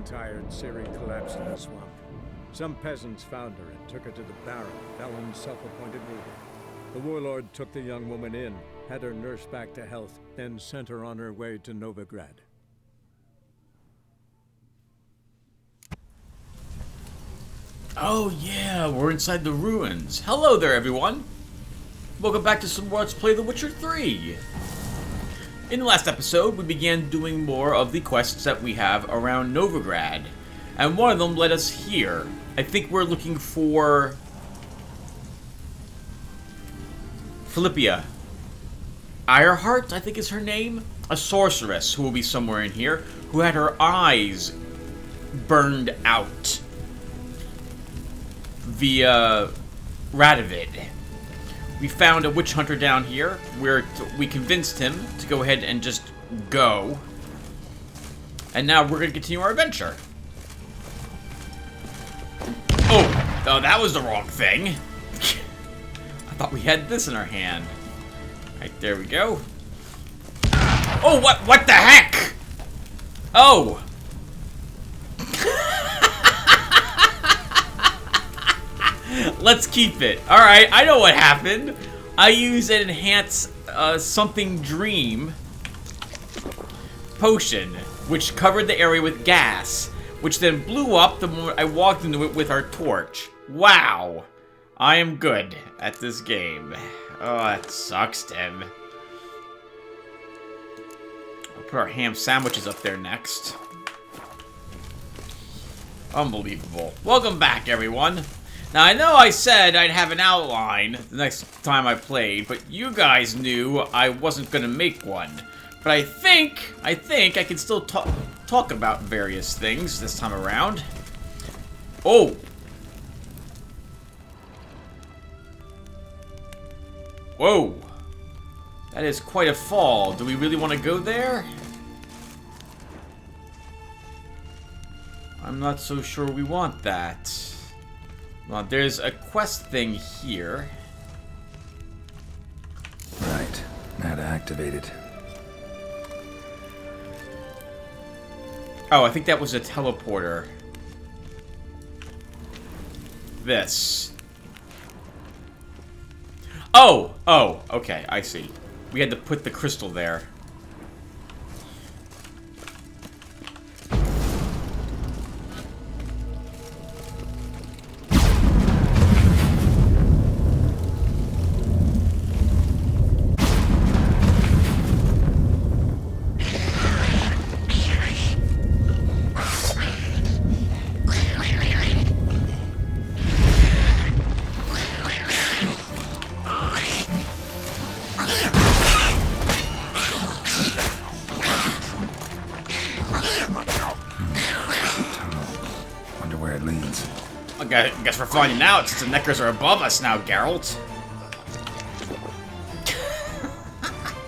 tired, Ciri collapsed in a swamp. Some peasants found her and took her to the Baron, Valen's self-appointed ruler. The warlord took the young woman in, had her nursed back to health, then sent her on her way to Novigrad. Oh yeah, we're inside the ruins. Hello there, everyone. Welcome back to some more Let's Play The Witcher 3. In the last episode, we began doing more of the quests that we have around Novigrad. And one of them led us here. I think we're looking for Philippia. Ironheart, I think is her name. A sorceress who will be somewhere in here, who had her eyes burned out via Radovid. We found a witch hunter down here, where we convinced him to go ahead and just go. And now we're going to continue our adventure. Oh, that was the wrong thing. I thought we had this in our hand. Right, there we go. Oh, what the heck? Oh. Let's keep it. Alright, I know what happened. I used an enhance something dream potion, which covered the area with gas, which then blew up the moment I walked into it with our torch. Wow. I am good at this game. Oh, that sucks, Tim. I'll put our ham sandwiches up there next. Unbelievable. Welcome back, everyone. Now, I know I said I'd have an outline the next time I played, but you guys knew I wasn't going to make one. But I think I can still talk about various things this time around. Oh! Whoa! That is quite a fall. Do we really want to go there? I'm not so sure we want that. Well, there's a quest thing here. Right. Now to activate it. Oh, I think that was a teleporter. This. Oh, okay, I see. We had to put the crystal there. I guess we're finding out since the Neckers are above us now, Geralt.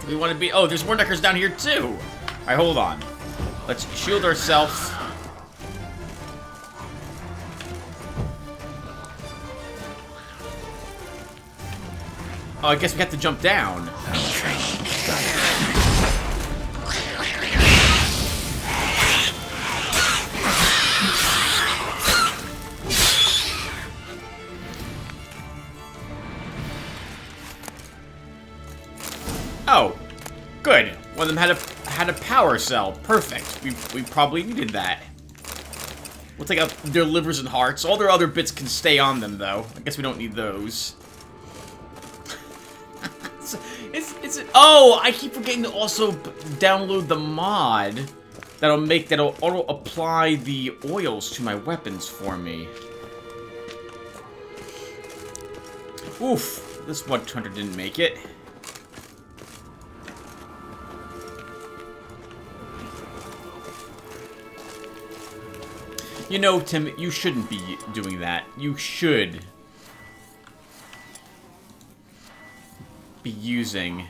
Do we want to be... Oh, there's more Neckers down here, too. Alright, hold on. Let's shield ourselves. Oh, I guess we have to jump down. Oh, good. One of them had a power cell. Perfect. We probably needed that. We'll take out their livers and hearts. All their other bits can stay on them, though. I guess we don't need those. Oh, I keep forgetting to also download the mod that'll auto apply the oils to my weapons for me. Oof, this 100 didn't make it. You know, Tim, you shouldn't be doing that. You should be using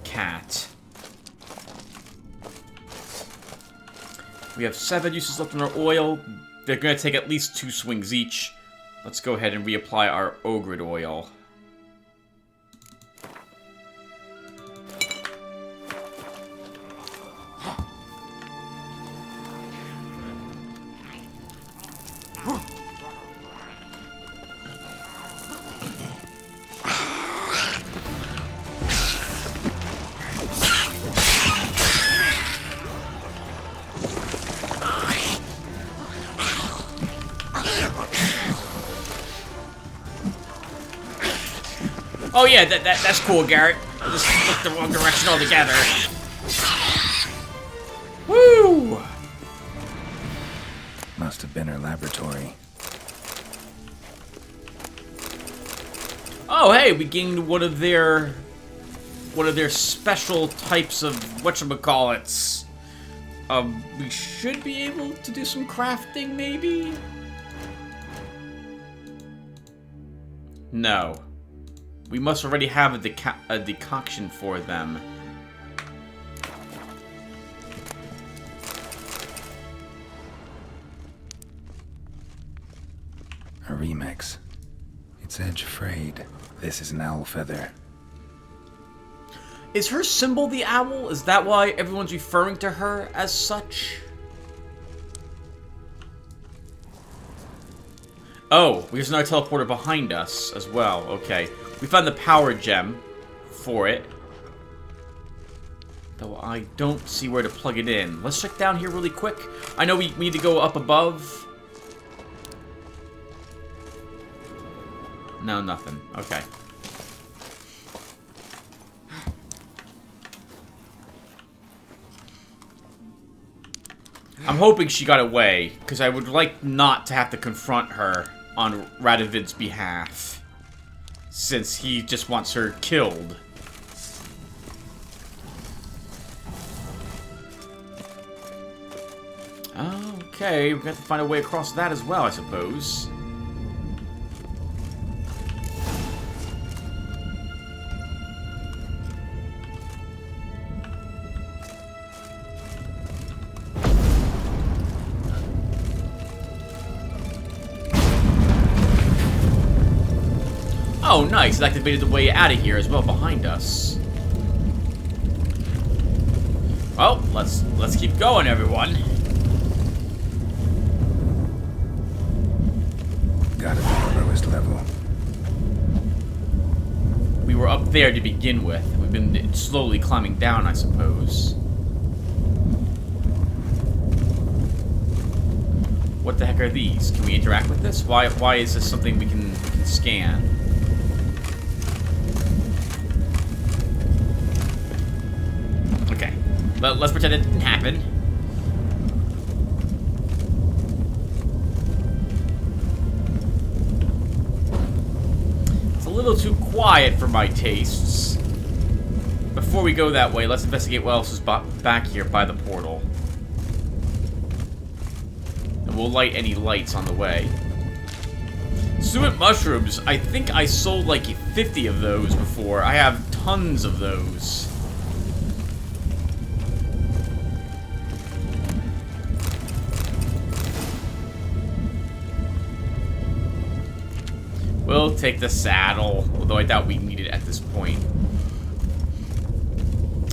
cat. We have 7 uses left on our oil. They're going to take at least 2 swings each. Let's go ahead and reapply our Ogrid oil. Oh yeah, that's cool, Garrett. I just looked the wrong direction altogether. Woo! Must have been her laboratory. Oh hey, we gained one of their special types of whatchamacallits. We should be able to do some crafting, maybe? No. We must already have a decoction for them. A remix. Its edge frayed. This is an owl feather. Is her symbol the owl? Is that why everyone's referring to her as such? Oh, there's another teleporter behind us as well. Okay. We found the power gem for it. Though I don't see where to plug it in. Let's check down here really quick. I know we need to go up above. No, nothing. Okay. I'm hoping she got away, because I would like not to have to confront her on Radovid's behalf, since he just wants her killed. Okay, we're going to have to find a way across that as well, I suppose. Oh, nice. It activated the way out of here as well behind us. Well, let's keep going, everyone. Gotta be the lowest level. We were up there to begin with. We've been slowly climbing down, I suppose. What the heck are these? Can we interact with this? Why is this something we can scan? Okay. Let's pretend it didn't happen. It's a little too quiet for my tastes. Before we go that way, let's investigate what else is back here by the portal. And we'll light any lights on the way. Suet mushrooms. I think I sold like 50 of those before. I have tons of those. We'll take the saddle, although I doubt we need it at this point.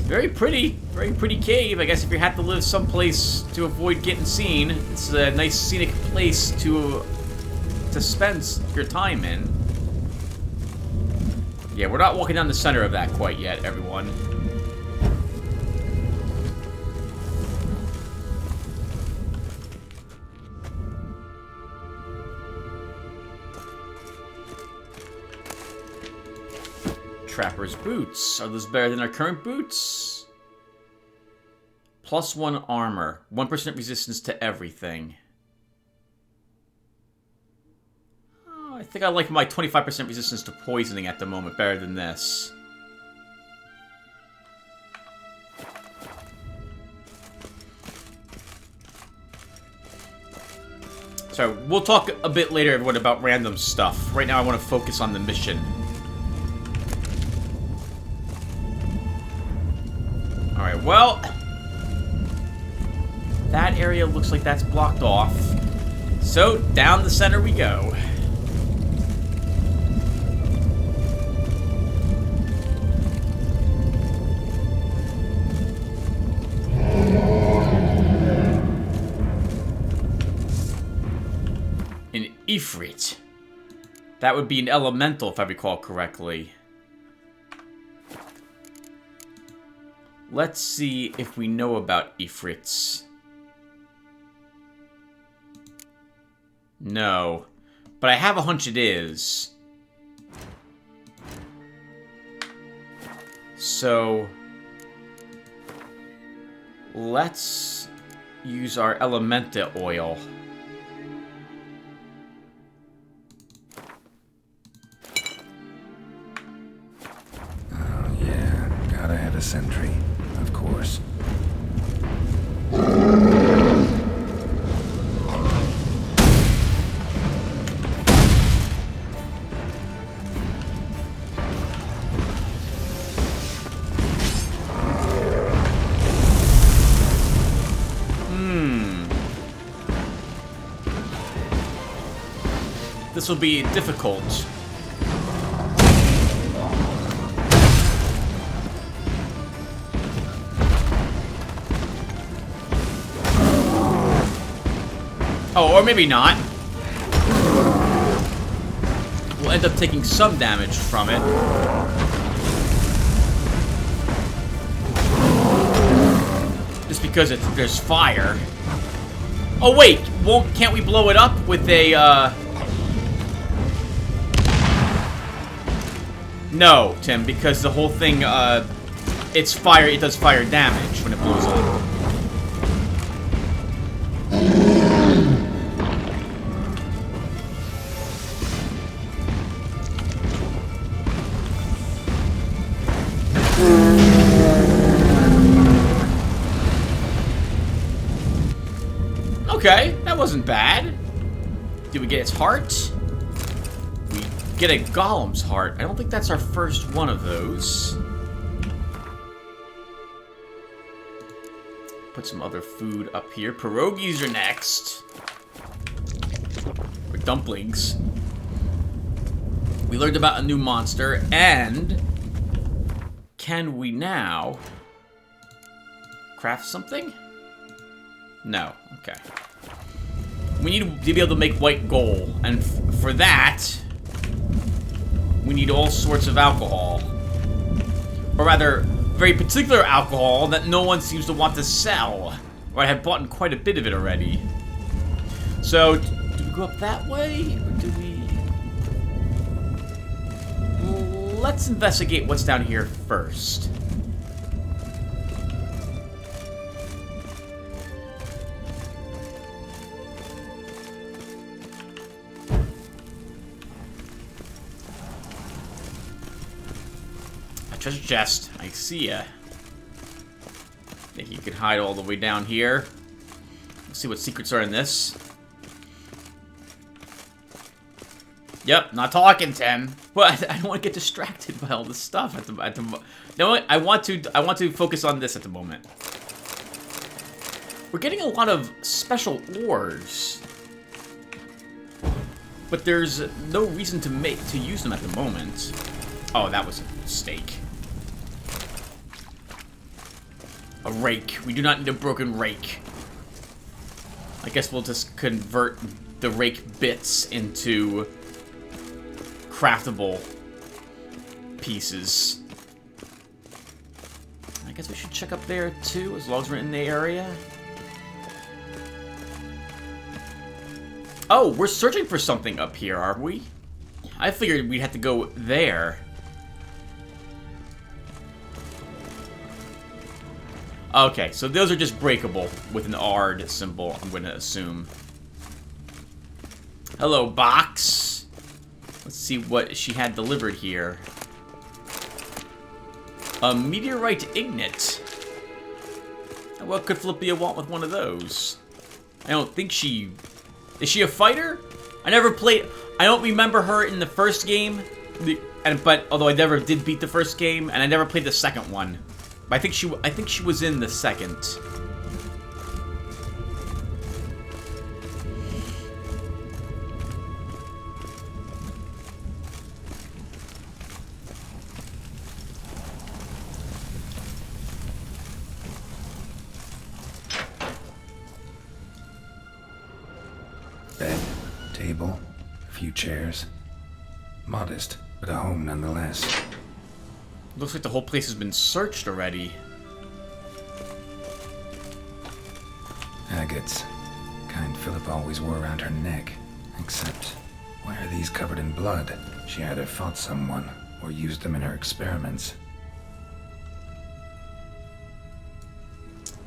Very pretty cave. I guess if you had to live someplace to avoid getting seen, it's a nice scenic place to spend your time in. Yeah, we're not walking down the center of that quite yet, everyone. Trapper's boots. Are those better than our current boots? +1 armor. 1% resistance to everything. Oh, I think I like my 25% resistance to poisoning at the moment better than this. So, we'll talk a bit later, everyone, about random stuff. Right now I want to focus on the mission. Alright, well, that area looks like that's blocked off. So, down the center we go. An Ifrit. That would be an elemental, if I recall correctly. Let's see if we know about Ifrits. No. But I have a hunch it is. so let's use our Elementa oil. Oh, yeah. Gotta have a sentry. Of course. This will be difficult. Oh, or maybe not. We'll end up taking some damage from it. Just because there's fire. Oh wait, can't we blow it up with a No, Tim, because the whole thing, it's fire, it does fire damage when it blows up. Okay, that wasn't bad. Did we get its heart? We get a golem's heart. I don't think that's our first one of those. Put some other food up here. Pierogies are next. Or dumplings. We learned about a new monster, and can we now craft something? No. Okay. We need to be able to make white gold, and for that, we need all sorts of alcohol. Or rather, very particular alcohol that no one seems to want to sell. Or I have bought quite a bit of it already. So, do we go up that way, or do we... Let's investigate what's down here first. Treasure chest. I see ya. Think you could hide all the way down here. Let's see what secrets are in this. Yep, not talking, Tim. Well, I don't want to get distracted by all this stuff at the no, I want to focus on this at the moment. We're getting a lot of special ores, but there's no reason to use them at the moment. Oh, that was a mistake. A rake. We do not need a broken rake. I guess we'll just convert the rake bits into craftable pieces. I guess we should check up there too, as long as we're in the area. Oh, we're searching for something up here, are we? I figured we'd have to go there. Okay, so those are just breakable with an ARD symbol, I'm going to assume. Hello, box. Let's see what she had delivered here. A meteorite ignit. What could Flippia want with one of those? I don't think she... Is she a fighter? I never played... I don't remember her in the first game. But although I never did beat the first game, and I never played the second one. But I think she was in the second. Bed, table, a few chairs. Modest, but a home nonetheless. Looks like the whole place has been searched already. Agates. Kind Philip always wore around her neck. Except, why are these covered in blood? She either fought someone, or used them in her experiments.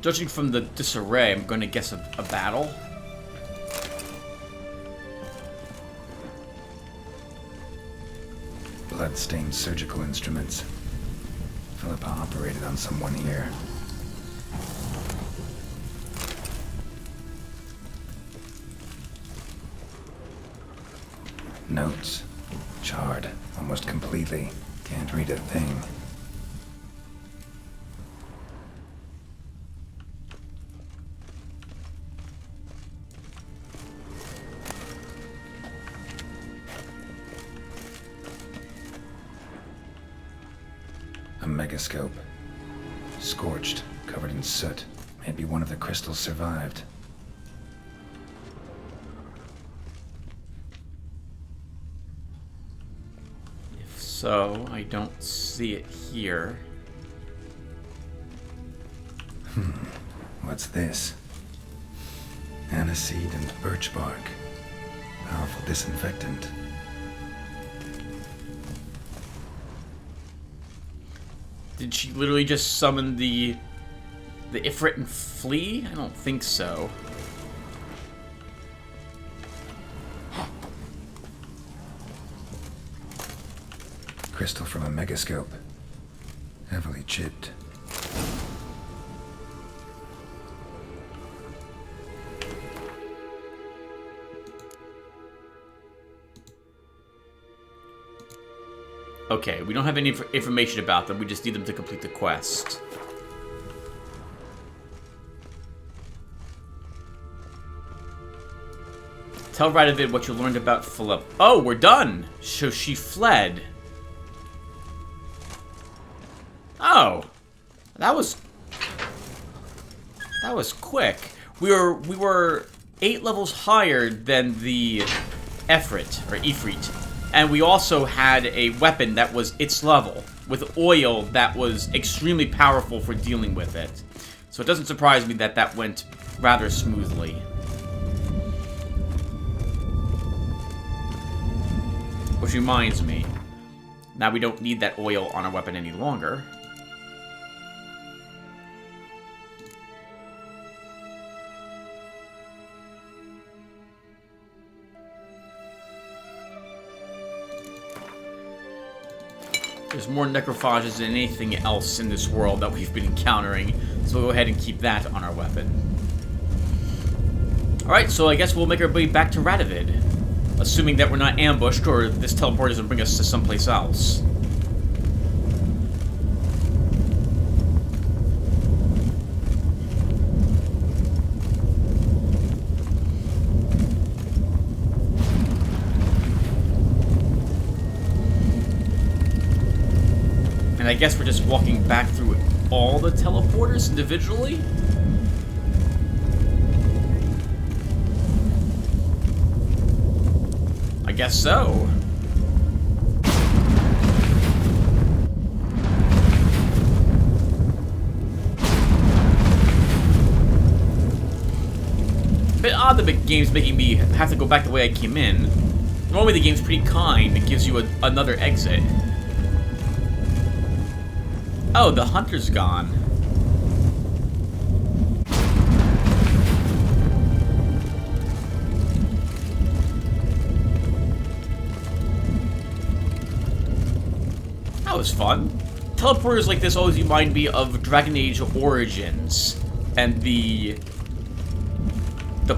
Judging from the disarray, I'm going to guess a battle. Blood-stained surgical instruments. Philippa operated on someone here. Notes. Charred. Almost completely. Can't read a thing. A megascope. Scorched, covered in soot. Maybe one of the crystals survived. If so, I don't see it here. What's this? Aniseed and birch bark. Powerful disinfectant. Did she literally just summon the Ifrit and flee? I don't think so. Crystal from a megascope. Heavily chipped. Okay, we don't have any information about them. We just need them to complete the quest. Tell Radovid what you learned about Philip. Oh, we're done! So she fled. Oh. That was quick. We were 8 levels higher than the Ifrit. And we also had a weapon that was its level, with oil that was extremely powerful for dealing with it. So it doesn't surprise me that that went rather smoothly. Which reminds me, now we don't need that oil on our weapon any longer. There's more necrophages than anything else in this world that we've been encountering, so we'll go ahead and keep that on our weapon. Alright, so I guess we'll make our way back to Radovid, assuming that we're not ambushed or this teleport doesn't bring us to someplace else. And I guess we're just walking back through all the teleporters individually? I guess so. A bit odd the game's making me have to go back the way I came in. Normally the game's pretty kind, it gives you another exit. Oh, the hunter's gone. That was fun. Teleporters like this always remind me of Dragon Age Origins and the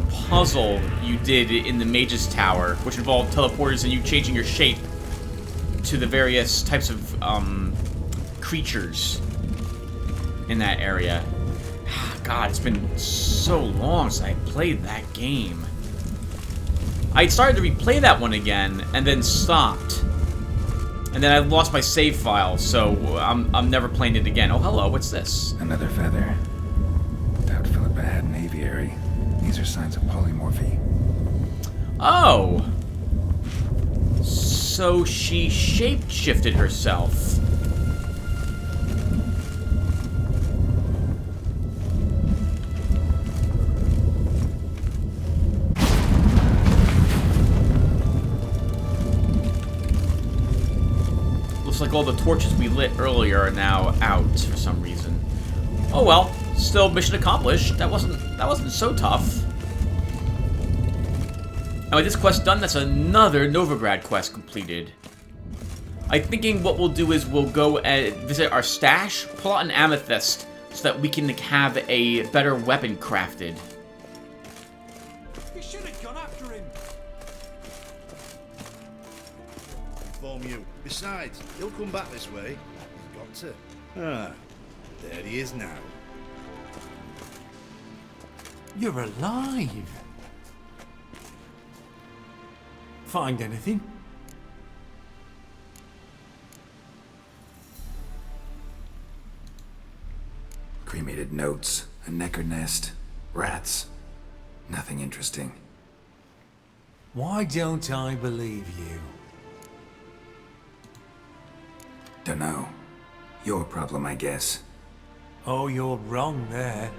puzzle you did in the Mage's Tower, which involved teleporters and you changing your shape to the various types of creatures in that area. God, it's been so long since I played that game. I started to replay that one again and then stopped. And then I lost my save file, so I'm never playing it again. Oh, hello, what's this? Another feather. Doubt Philippa had an aviary. These are signs of polymorphy. Oh! So she shape-shifted herself. Looks like all the torches we lit earlier are now out for some reason. Oh well. Still, mission accomplished. That wasn't so tough. And with this quest done, that's another Novigrad quest completed. I'm thinking what we'll do is we'll go and visit our stash, pull out an amethyst, so that we can have a better weapon crafted. You should have gone after him. Inform you. Besides, he'll come back this way. He's got to. Ah, there he is now. You're alive. Find anything? Cremated notes, a necker nest, rats. Nothing interesting. Why don't I believe you? Dunno. Your problem, I guess. Oh, you're wrong there.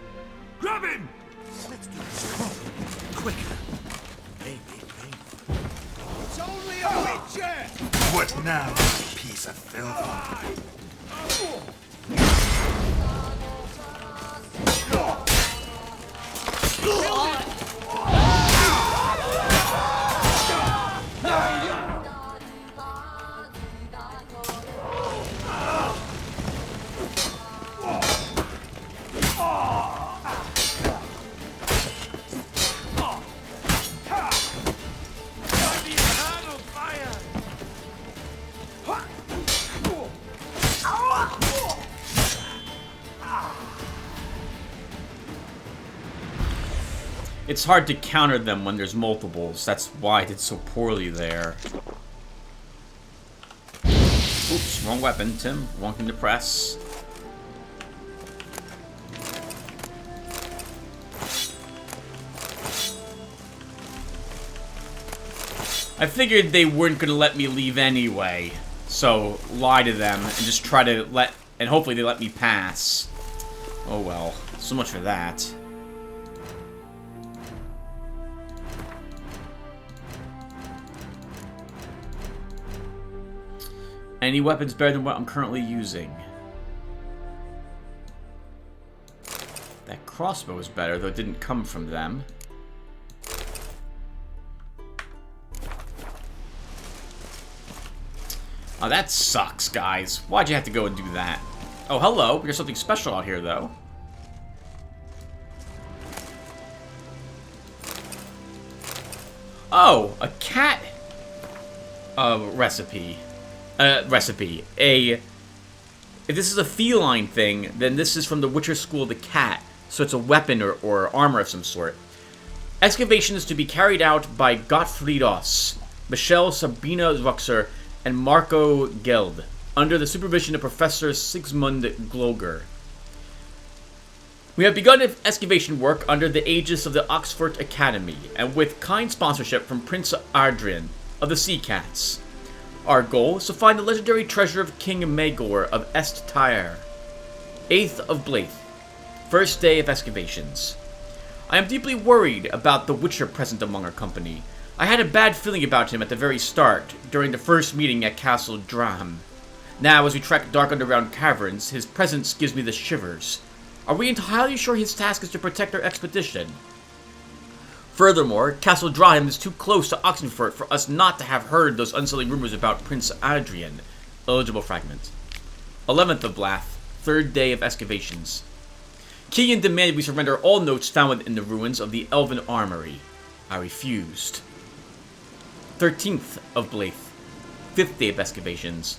Grab him! Let's do this. Quicker. Maybe. It's only a witcher! What now, piece of filth? It's hard to counter them when there's multiples. That's why I did so poorly there. Oops, wrong weapon, Tim. Wrong thing to press. I figured they weren't going to let me leave anyway. So, lie to them and just try to and hopefully they let me pass. Oh well, so much for that. Any weapons better than what I'm currently using? That crossbow is better, though it didn't come from them. Oh, that sucks, guys. Why'd you have to go and do that? Oh, hello. There's something special out here, though. Oh, a cat recipe. If this is a feline thing, then this is from the Witcher School of the Cat, so it's a weapon or armor of some sort. Excavation is to be carried out by Gottfriedos, Michelle Sabina Ruxer, and Marco Geld, under the supervision of Professor Sigmund Gloger. We have begun excavation work under the aegis of the Oxford Academy, and with kind sponsorship from Prince Adrian of the Sea Cats. Our goal is to find the legendary treasure of King Maegor of Est Tyre. 8th of Blaith, first day of excavations. I am deeply worried about the Witcher present among our company. I had a bad feeling about him at the very start, during the first meeting at Castle Draham. Now, as we trek dark underground caverns, his presence gives me the shivers. Are we entirely sure his task is to protect our expedition? Furthermore, Castle Draham is too close to Oxenfurt for us not to have heard those unsettling rumors about Prince Adrian. Eligible fragment. 11th of Blath, third day of excavations. Keegan demanded we surrender all notes found within the ruins of the Elven Armory. I refused. 13th of Blaith, 5th day of excavations.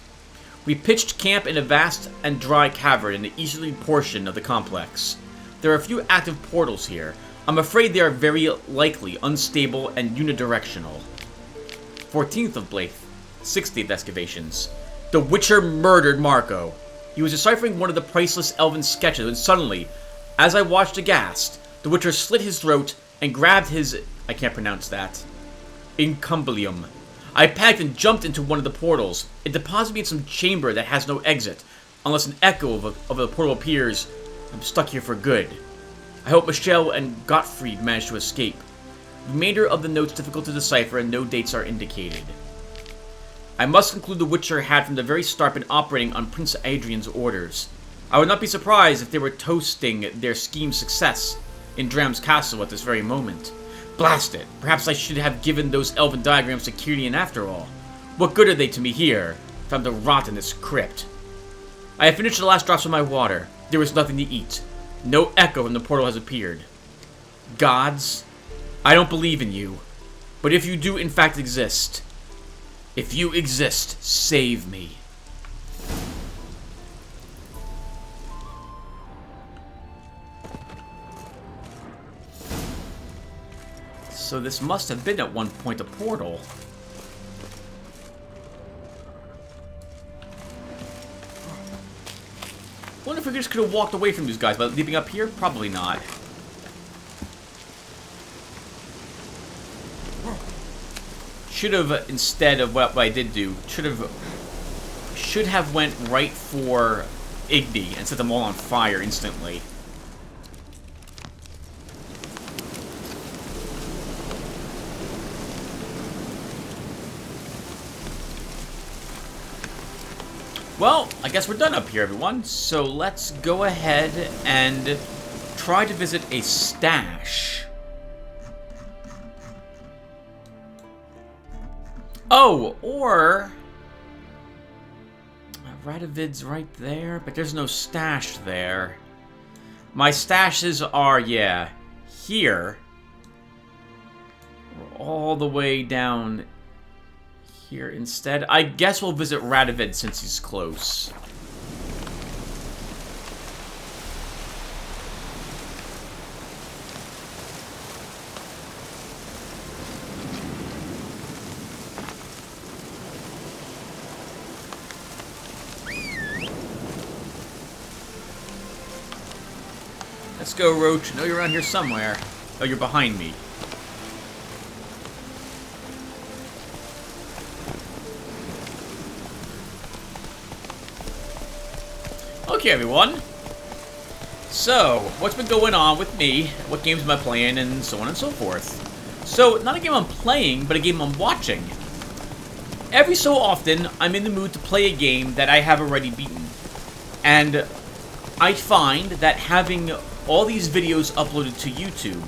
We pitched camp in a vast and dry cavern in the easterly portion of the complex. There are a few active portals here. I'm afraid they are very likely unstable and unidirectional. 14th of Blaith, 6th day of excavations. The Witcher murdered Marco. He was deciphering one of the priceless elven sketches when suddenly, as I watched aghast, the Witcher slit his throat and grabbed his, I can't pronounce that, incumbilium. I panicked and jumped into one of the portals. It deposited me in some chamber that has no exit. Unless an echo of the portal appears, I'm stuck here for good. I hope Michelle and Gottfried managed to escape. The remainder of the notes difficult to decipher and no dates are indicated. I must conclude the Witcher had from the very start been operating on Prince Adrian's orders. I would not be surprised if they were toasting their scheme's success in Dram's castle at this very moment. Blast it! Perhaps I should have given those elven diagrams to Kirian after all. What good are they to me here, if I'm to rot in this crypt? I have finished the last drops of my water. There is nothing to eat. No echo in the portal has appeared. Gods, I don't believe in you. But if you do in fact exist, if you exist, save me. So this must have been at one point a portal. Wonder if we just could have walked away from these guys by leaping up here? Probably not. Should have, instead of what I did do, should have went right for Igni and set them all on fire instantly. Well, I guess we're done up here, everyone. So let's go ahead and try to visit a stash. Oh, or Radovid's right there, but there's no stash there. My stashes are, yeah, here. We're all the way down here instead. I guess we'll visit Radovid since he's close. Let's go, Roach. I know you're around here somewhere. Oh, you're behind me. Okay, everyone. So, what's been going on with me? What games am I playing? And so on and so forth. So, not a game I'm playing, but a game I'm watching. Every so often, I'm in the mood to play a game that I have already beaten. And I find that having all these videos uploaded to YouTube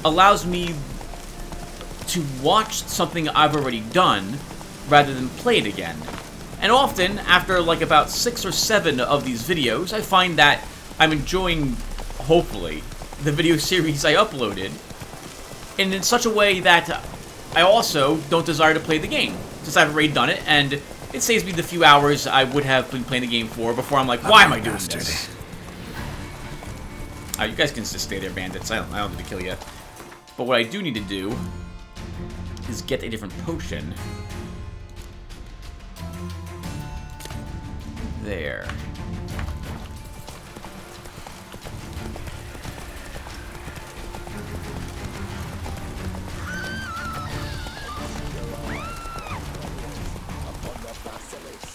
allows me to watch something I've already done rather than play it again. And often, after like about 6 or 7 of these videos, I find that I'm enjoying, hopefully, the video series I uploaded, and in such a way that I also don't desire to play the game, since I've already done it, and it saves me the few hours I would have been playing the game for before I'm like, why am I doing this? You guys can just stay there, bandits. I don't need to kill you. But what I do need to do is get a different potion. There.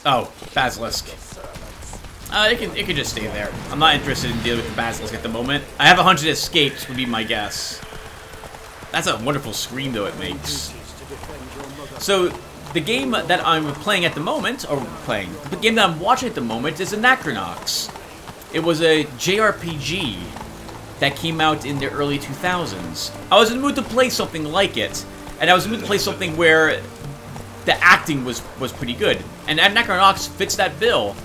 Oh, Basilisk. It can just stay there. I'm not interested in dealing with the Basilisk at the moment. I have 100 escapes, would be my guess. That's a wonderful scream, though, it makes. So, the game that I'm playing at the moment, the game that I'm watching at the moment is Anachronox. It was a JRPG that came out in the early 2000s. I was in the mood to play something like it, and I was in the mood to play something where the acting was pretty good. And Anachronox fits that bill.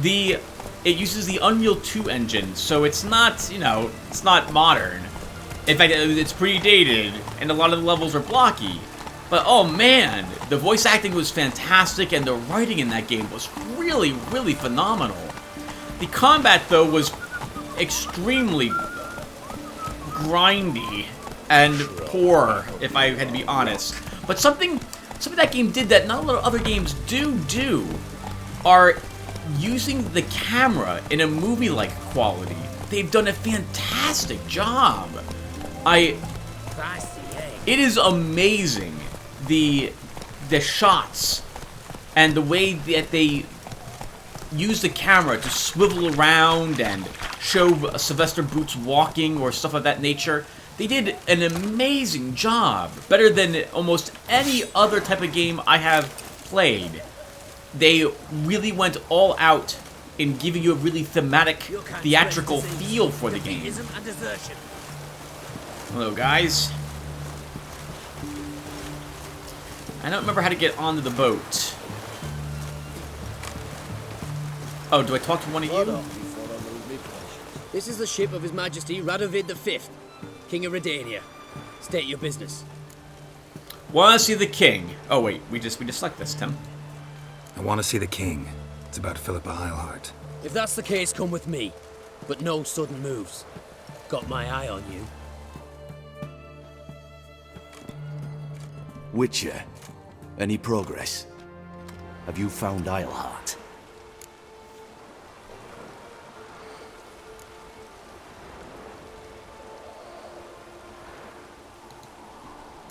It uses the Unreal 2 engine, so it's not, you know, it's not modern. In fact, it's pretty dated, and a lot of the levels are blocky. But oh man, the voice acting was fantastic, and the writing in that game was really, really phenomenal. The combat, though, was extremely grindy and poor, if I had to be honest. But something that game did that not a lot of other games do are using the camera in a movie-like quality. They've done a fantastic job. It is amazing, the shots and the way that they use the camera to swivel around and show Sylvester Boots walking or stuff of that nature. They did an amazing job, better than almost any other type of game I have played. They really went all out in giving you a really thematic, theatrical feel for the game. Hello, guys. I don't remember how to get onto the boat. Oh, do I talk to one of you? This is the ship of His Majesty Radovid V, King of Redania. State your business. Want to see the king? Oh wait, we just select this, Tim. I want to see the king. It's about Philippa Eilhart. If that's the case, come with me. But no sudden moves. Got my eye on you. Witcher, any progress? Have you found Eilhart?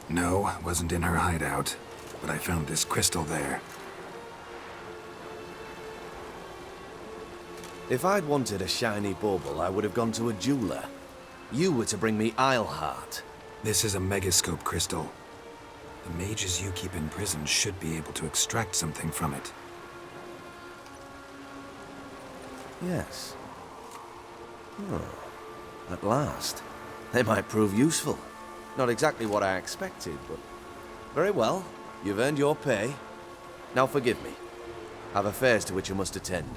No, wasn't in her hideout. But I found this crystal there. If I'd wanted a shiny bauble, I would have gone to a jeweler. You were to bring me Eilhart. This is a megascope crystal. The mages you keep in prison should be able to extract something from it. Yes. Oh, at last. They might prove useful. Not exactly what I expected, but... Very well. You've earned your pay. Now forgive me. Have affairs to which you must attend.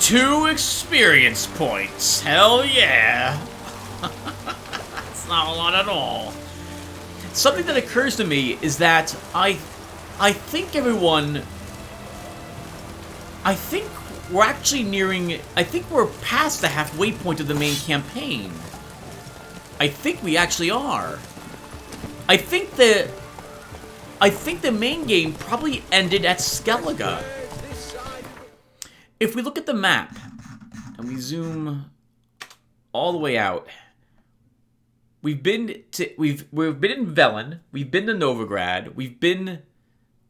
Two 2 experience points. Hell yeah. That's not a lot at all. Something that occurs to me is that I think everyone... I think we're actually nearing... I think we're past the halfway point of the main campaign. I think we actually are. I think the main game probably ended at Skellige. If we look at the map and we zoom all the way out, we've been in Velen, we've been to Novigrad, we've been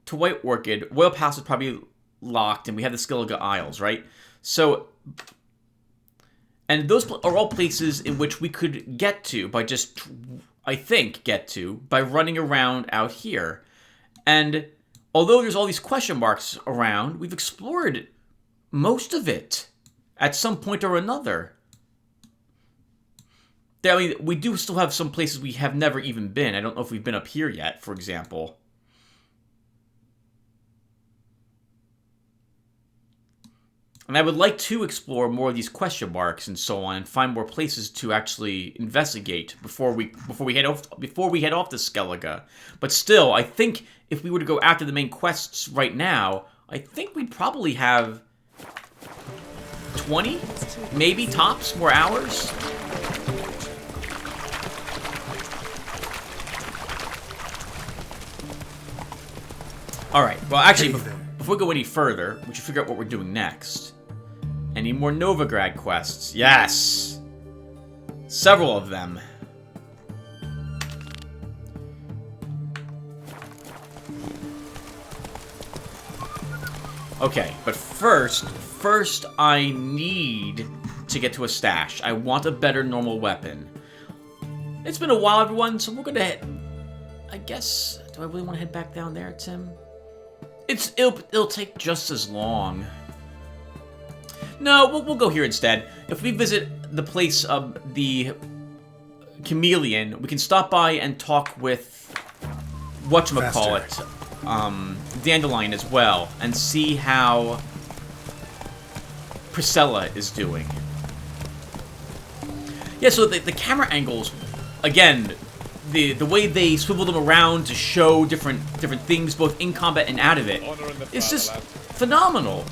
to White Orchid. Royal Pass is probably locked, and we have the Skellige Isles, right? So, and those are all places in which we could get to by just, I think, by running around out here. And although there's all these question marks around, we've explored most of it at some point or another. I mean, we do still have some places we have never even been. I don't know if we've been up here yet, for example. And I would like to explore more of these question marks and so on, and find more places to actually investigate before we head off to Skellige. But still, I think if we were to go after the main quests right now, I think we'd probably have 20, maybe tops, more hours. Alright, well actually, before we go any further, we should figure out what we're doing next. Any more Novigrad quests? Yes! Several of them. Okay, but first I need to get to a stash. I want a better normal weapon. It's been a while, everyone, so we're gonna head... I guess... Do I really want to head back down there, Tim? It'll take just as long. No, we'll go here instead. If we visit the place of the Chameleon, we can stop by and talk with whatchamacallit, Dandelion as well, and see how Priscilla is doing. Yeah, so the camera angles, again, the way they swivel them around to show different things, both in combat and out of it, it's just phenomenal.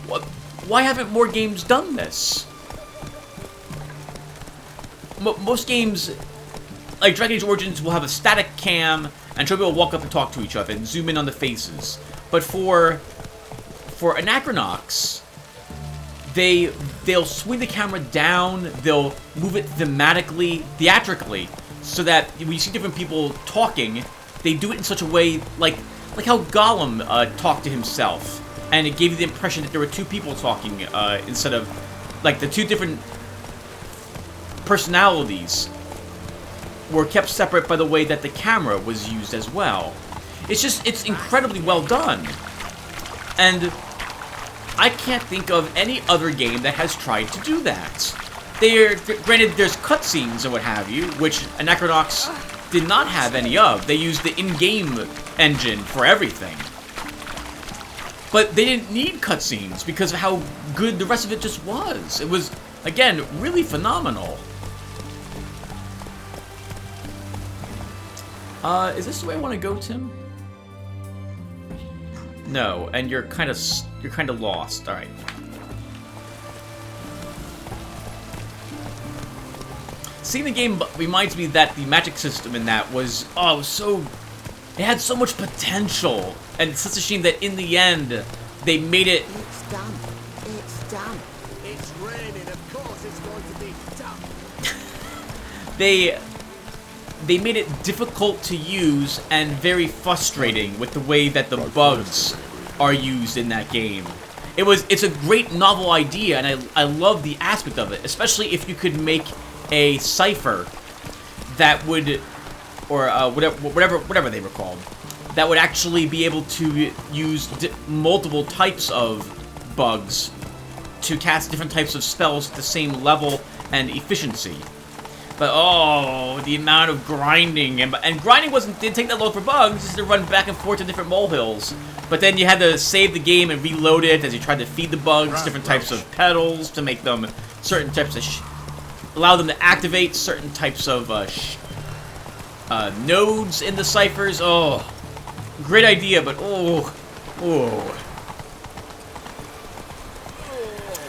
Why haven't more games done this? Most games, like Dragon Age Origins, will have a static cam and show people walk up and talk to each other and zoom in on the faces. But for Anachronox, they'll swing the camera down, they'll move it theatrically, so that when you see different people talking, they do it in such a way like like how Gollum talked to himself, and it gave you the impression that there were two people talking instead of like the two different personalities were kept separate by the way that the camera was used as well. It's incredibly well done, and I can't think of any other game that has tried to do that. Granted, there's cutscenes and what have you, which Anachronox did not have any of. They used the in-game engine for everything. But they didn't need cutscenes because of how good the rest of it just was. It was, again, really phenomenal. Is this the way I want to go, Tim? No, and you're kind of lost. All right. Seeing the game reminds me that the magic system in that was, it was so, it had so much potential, and it's such a shame that in the end they made it. It's done. It's done. It's raining. Of course, it's going to be done. They made it difficult to use and very frustrating with the way that the bugs are used in that game. It's a great novel idea, and I love the aspect of it, especially if you could make a cipher that would, or whatever they were called, that would actually be able to use multiple types of bugs to cast different types of spells at the same level and efficiency. But oh, the amount of grinding, and grinding didn't take that long for bugs, just to run back and forth to different molehills. But then you had to save the game and reload it as you tried to feed the bugs different types of petals to make them certain types of allow them to activate certain types of nodes in the ciphers. Oh, great idea, but oh.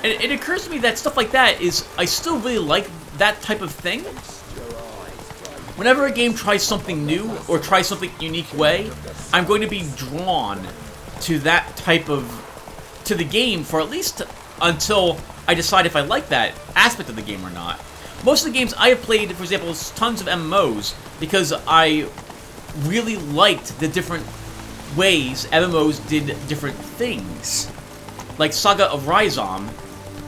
And it occurs to me that stuff like that I still really like that type of thing. Whenever a game tries something new or tries something unique way, I'm going to be drawn to that type of the game for at least until I decide if I like that aspect of the game or not. Most of the games I have played, for example, tons of MMOs, because I really liked the different ways MMOs did different things. Like Saga of Rhizom,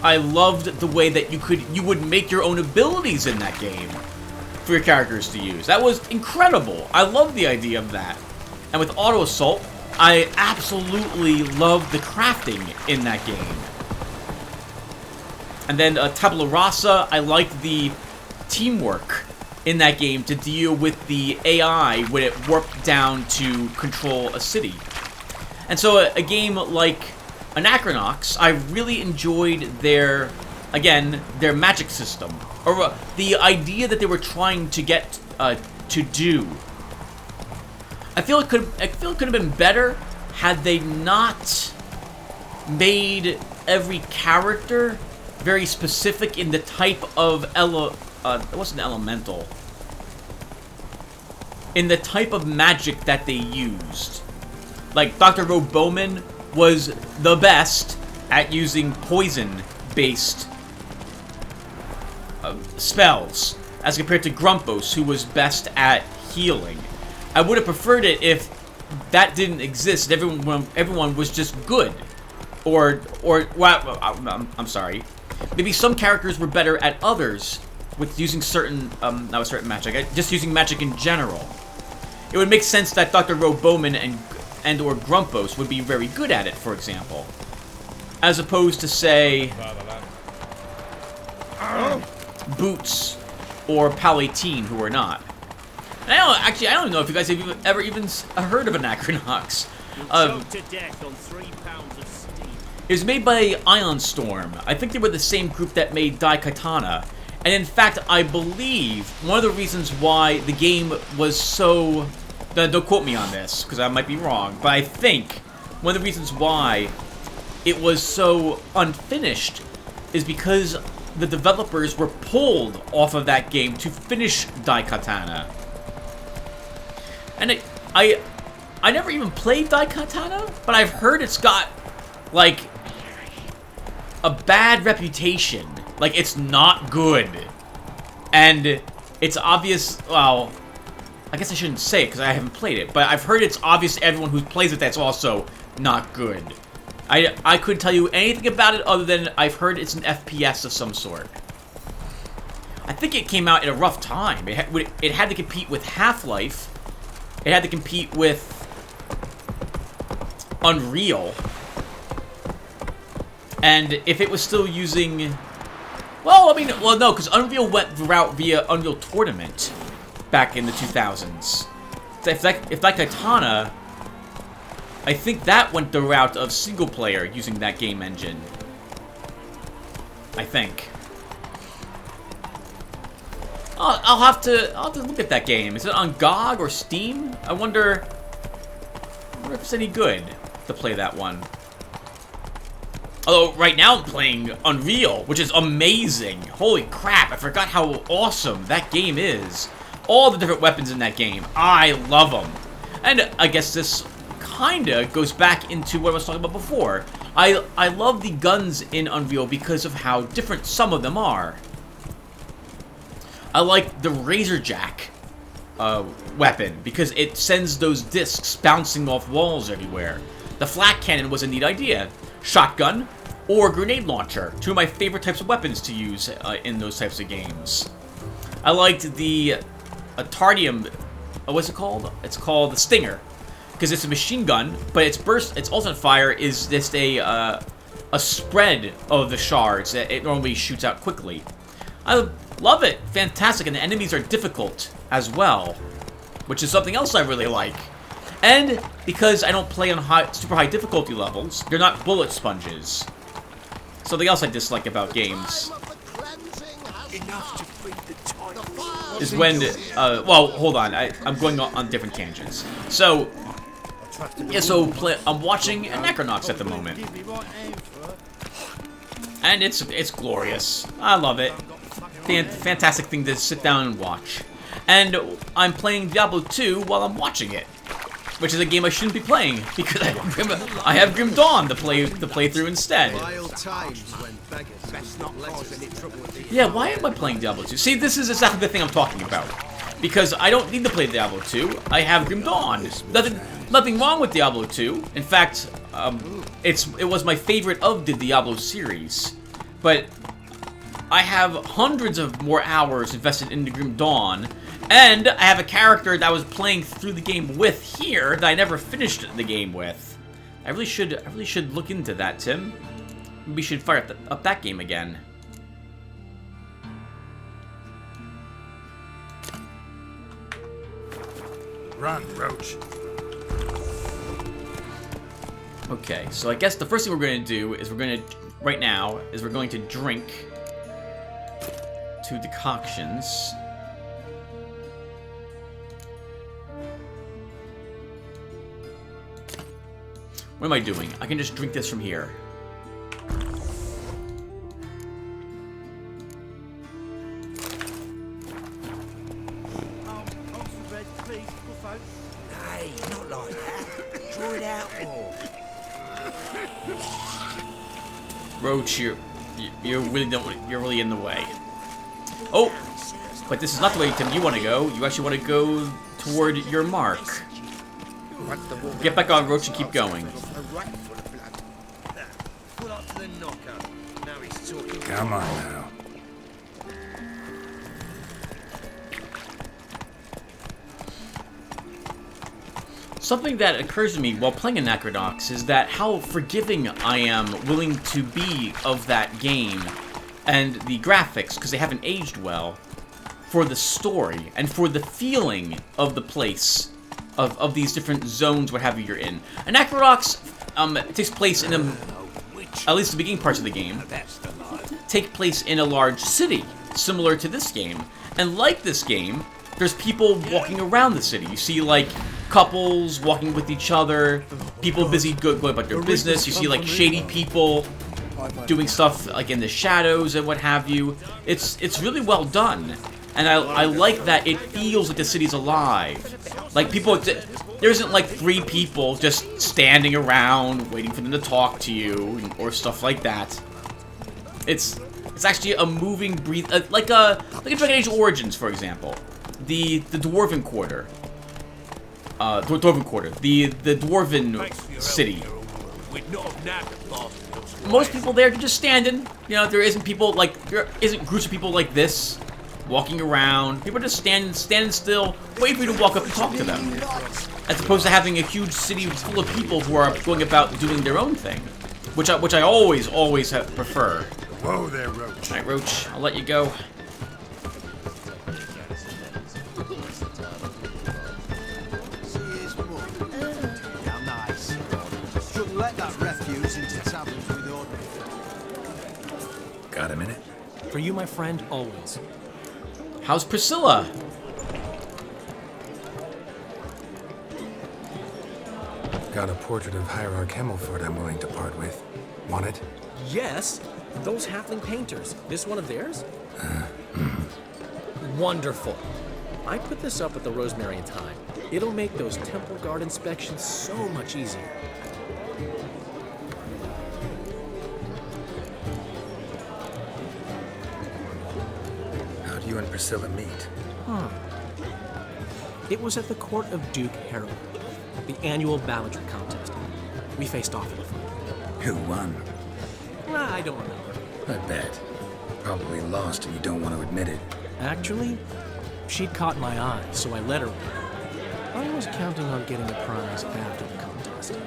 I loved the way that you would make your own abilities in that game for your characters to use. That was incredible. I love the idea of that. And with Auto Assault, I absolutely loved the crafting in that game. And then Tabula Rasa, I liked the teamwork in that game to deal with the AI when it warped down to control a city. And so a game like Anachronox, I really enjoyed their magic system, or the idea that they were trying to get to do. I feel it could have been better had they not made every character very specific in the type of it wasn't elemental. In the type of magic that they used. Like Dr. Bowman was the best at using poison-based spells, as compared to Grumpos, who was best at healing. I would have preferred it if that didn't exist. Everyone was just good, or well, I'm sorry. Maybe some characters were better at others with using certain not a certain magic, just using magic in general. It would make sense that Dr. Bowman and or Grumpos would be very good at it, for example, as opposed to, say, Boots or Palatine, who are not. And I don't know if you guys have ever even heard of Anachronox. To death on 3 pounds of steam. It was made by Ion Storm. I think they were the same group that made Daikatana. And in fact, I believe one of the reasons why the game was so... Don't quote me on this, because I might be wrong, but I think one of the reasons why it was so unfinished is because the developers were pulled off of that game to finish Daikatana. And I never even played Daikatana, but I've heard it's got, like, a bad reputation. Like, it's not good. And it's obvious, well, I guess I shouldn't say it because I haven't played it, but I've heard it's obvious to everyone who plays it that's also not good. I couldn't tell you anything about it other than I've heard it's an FPS of some sort. I think it came out at a rough time. It had to compete with Half-Life. It had to compete with Unreal. And if it was still using... Well, I mean, well, no, because Unreal went the route via Unreal Tournament back in the 2000s. If that Katana, I think that went the route of single player using that game engine. I think. I'll have to look at that game. Is it on GOG or Steam? I wonder if it's any good to play that one. Although, right now I'm playing Unreal, which is amazing. Holy crap, I forgot how awesome that game is. All the different weapons in that game, I love them. And I guess this kinda goes back into what I was talking about before. I love the guns in Unreal because of how different some of them are. I like the Razorjack weapon because it sends those discs bouncing off walls everywhere. The flak cannon was a neat idea. Shotgun or grenade launcher, two of my favorite types of weapons to use in those types of games. I liked the Tardium, what's it called? It's called the Stinger, because it's a machine gun, but its ultimate fire is just a spread of the shards that it normally shoots out quickly. I love it, fantastic, and the enemies are difficult as well, which is something else I really like. And because I don't play on super high difficulty levels, they're not bullet sponges. Something else I dislike about games is when, well, hold on, I'm going on different tangents. So, yeah, I'm watching Necronox at the moment. And it's glorious. I love it. Fantastic thing to sit down and watch. And I'm playing Diablo 2 while I'm watching it, which is a game I shouldn't be playing because I have Grim Dawn to play through instead. Yeah, why am I playing Diablo 2? See, this is exactly the thing I'm talking about. Because I don't need to play Diablo 2. I have Grim Dawn. Nothing wrong with Diablo 2. In fact, it was my favorite of the Diablo series. But I have hundreds of more hours invested into Grim Dawn, and I have a character that I was playing through the game with here that I never finished the game with. I really should look into that, Tim. We should fire up that game again. Run, Roach. Okay, so I guess the first thing we're going to do is we're going to drink 2 decoctions. What am I doing? I can just drink this from here. Hey, not like that. Draw it out more. Roach, you're really in the way. Oh, but this is not the way, Tim, you want to go. You actually want to go toward your mark. Get back on, Roach, and keep going. Come on now. Something that occurs to me while playing Anachronox is that how forgiving I am willing to be of that game and the graphics, because they haven't aged well, for the story and for the feeling of the place, of these different zones, what have you, you're in. Anachronox takes place in at least the beginning parts of the game, take place in a large city, similar to this game. And like this game, there's people walking around the city. You see, like, couples walking with each other, people busy going about their business. You see, like, shady people doing stuff, like, in the shadows and what have you. It's really well done. And I like that it feels like the city's alive. Like, people, there isn't, like, 3 people just standing around waiting for them to talk to you or stuff like that. It's actually a moving, like a Dragon Age Origins, for example. the Dwarven Quarter. Dwarven Quarter. The Dwarven city. Most people there are just standing. You know, there isn't groups of people like this walking around. People are just standing still, waiting for you to walk up and talk to them. As opposed to having a huge city full of people who are going about doing their own thing. Which I always prefer. Whoa there, Roach. Alright, Roach, I'll let you go. Got a minute? For you, my friend, always. How's Priscilla? Got a portrait of Hierarch Himmelford I'm willing to part with. Want it? Yes, those halfling painters. This one of theirs? Wonderful. I put this up at the Rosemary in time. It'll make those temple guard inspections so much easier. How'd you and Priscilla meet? It was at the court of Duke Harold, the annual balladry contest. We faced off in a fight. Who won? I don't remember. I bet. Probably lost and you don't want to admit it. Actually, she'd caught my eye, so I let her win. I was counting on getting a prize after the contest.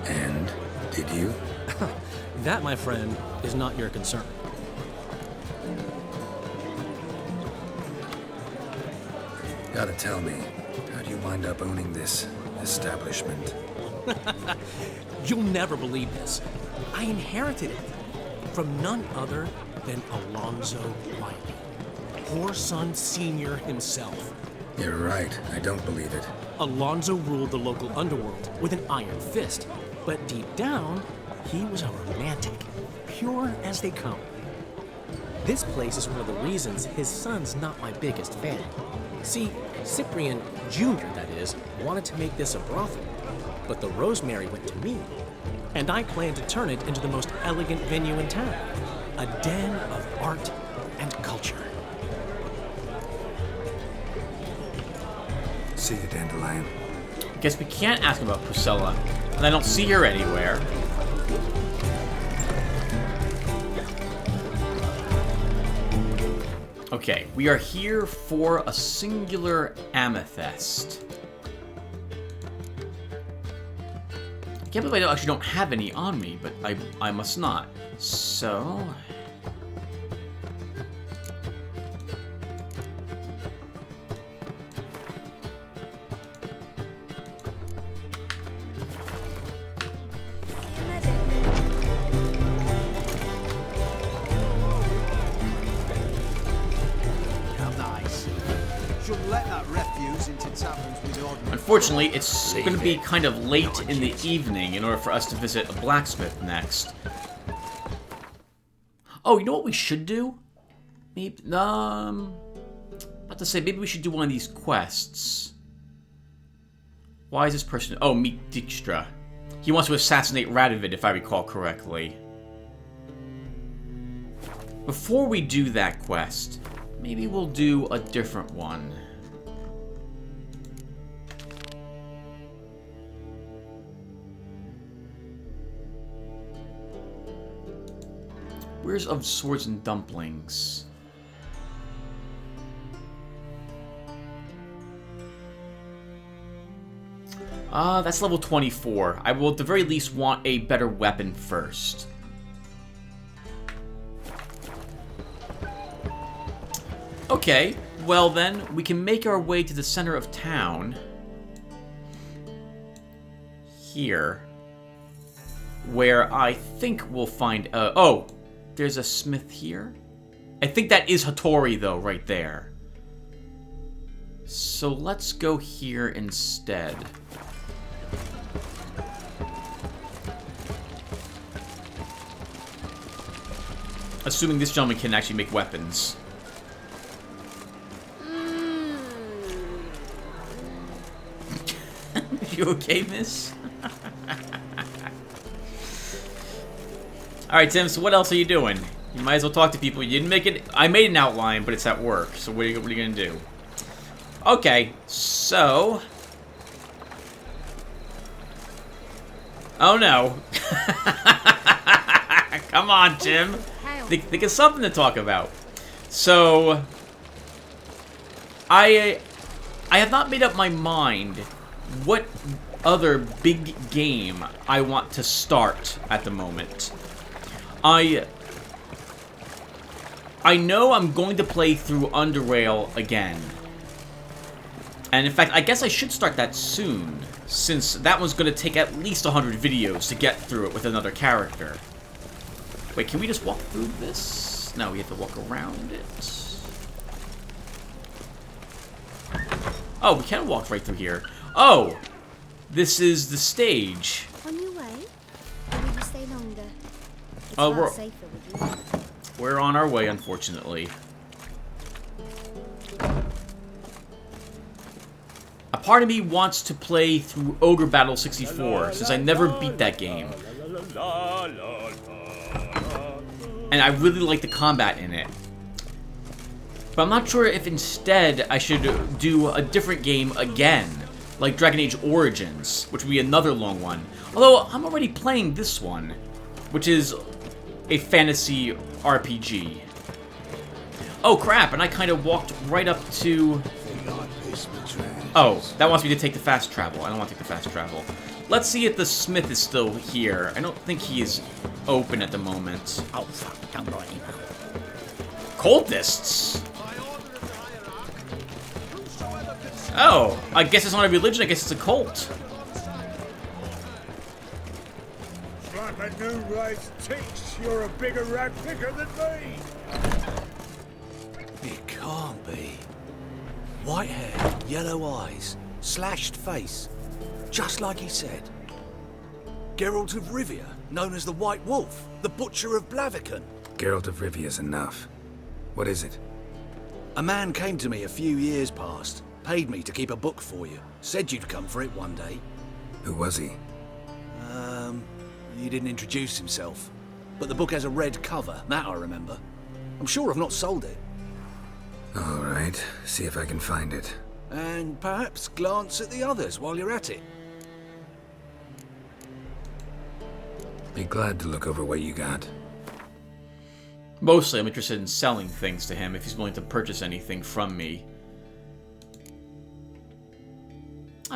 And? Did you? That, my friend, is not your concern. Gotta tell me, how'd you wind up owning this establishment? You'll never believe this. I inherited it from none other than Alonzo Riley, Whoreson Sr. himself. You're right, I don't believe it. Alonzo ruled the local underworld with an iron fist, but deep down, he was a romantic, pure as they come. This place is one of the reasons his son's not my biggest fan. See, Cyprian Jr., that is, wanted to make this a brothel, but the Rosemary went to me, and I plan to turn it into the most elegant venue in town, a den of art and culture. See you, Dandelion. Guess we can't ask about Priscilla, and I don't see her anywhere. Okay, we are here for a singular amethyst. I can't believe I actually don't have any on me, but I must not. So... Unfortunately, it's going to be kind of late in the evening in order for us to visit a blacksmith next. Oh, you know what we should do? Maybe, about to say, maybe we should do one of these quests. Why is this person... Oh, meet Dijkstra. He wants to assassinate Radovid, if I recall correctly. Before we do that quest, maybe we'll do a different one. Where's of Swords and Dumplings? That's level 24. I will at the very least want a better weapon first. Okay, well then, we can make our way to the center of town. Here. Where I think we'll find... oh! There's a smith here. I think that is Hattori, though, right there. So let's go here instead. Assuming this gentleman can actually make weapons. You okay, miss? Alright, Tim, so what else are you doing? You might as well talk to people. You didn't make it... I made an outline, but it's at work. So what are you gonna do? Okay, so... Oh no. Come on, Jim. Think of something to talk about. So... I have not made up my mind what other big game I want to start at the moment. I know I'm going to play through Underrail again. And in fact, I guess I should start that soon, since that one's going to take at least 100 videos to get through it with another character. Wait, can we just walk through this? No, we have to walk around it. Oh, we can walk right through here. Oh! This is the stage. On your way? Or will you stay longer? It's Oh, far safer with you. We're on our way, unfortunately. A part of me wants to play through Ogre Battle 64, since I never beat that game. And I really like the combat in it. But I'm not sure if instead I should do a different game again, like Dragon Age Origins, which would be another long one. Although, I'm already playing this one, which is a fantasy RPG. Oh crap, and I kind of walked right up to... Oh, that wants me to take the fast travel. I don't want to take the fast travel. Let's see if the smith is still here. I don't think he is open at the moment. Oh, fuck, don't write him out. Cultists? Oh, I guess it's not a religion, I guess it's a cult. It's like a new race thinks you're a bigger rat picker than me. It can't be. White hair, yellow eyes, slashed face. Just like he said. Geralt of Rivia, known as the White Wolf, the Butcher of Blaviken. Geralt of Rivia is enough. What is it? A man came to me a few years past, paid me to keep a book for you, said you'd come for it one day. Who was he? He didn't introduce himself. But the book has a red cover, that I remember. I'm sure I've not sold it. All right, see if I can find it. And perhaps glance at the others while you're at it. Be glad to look over what you got. Mostly I'm interested in selling things to him if he's willing to purchase anything from me.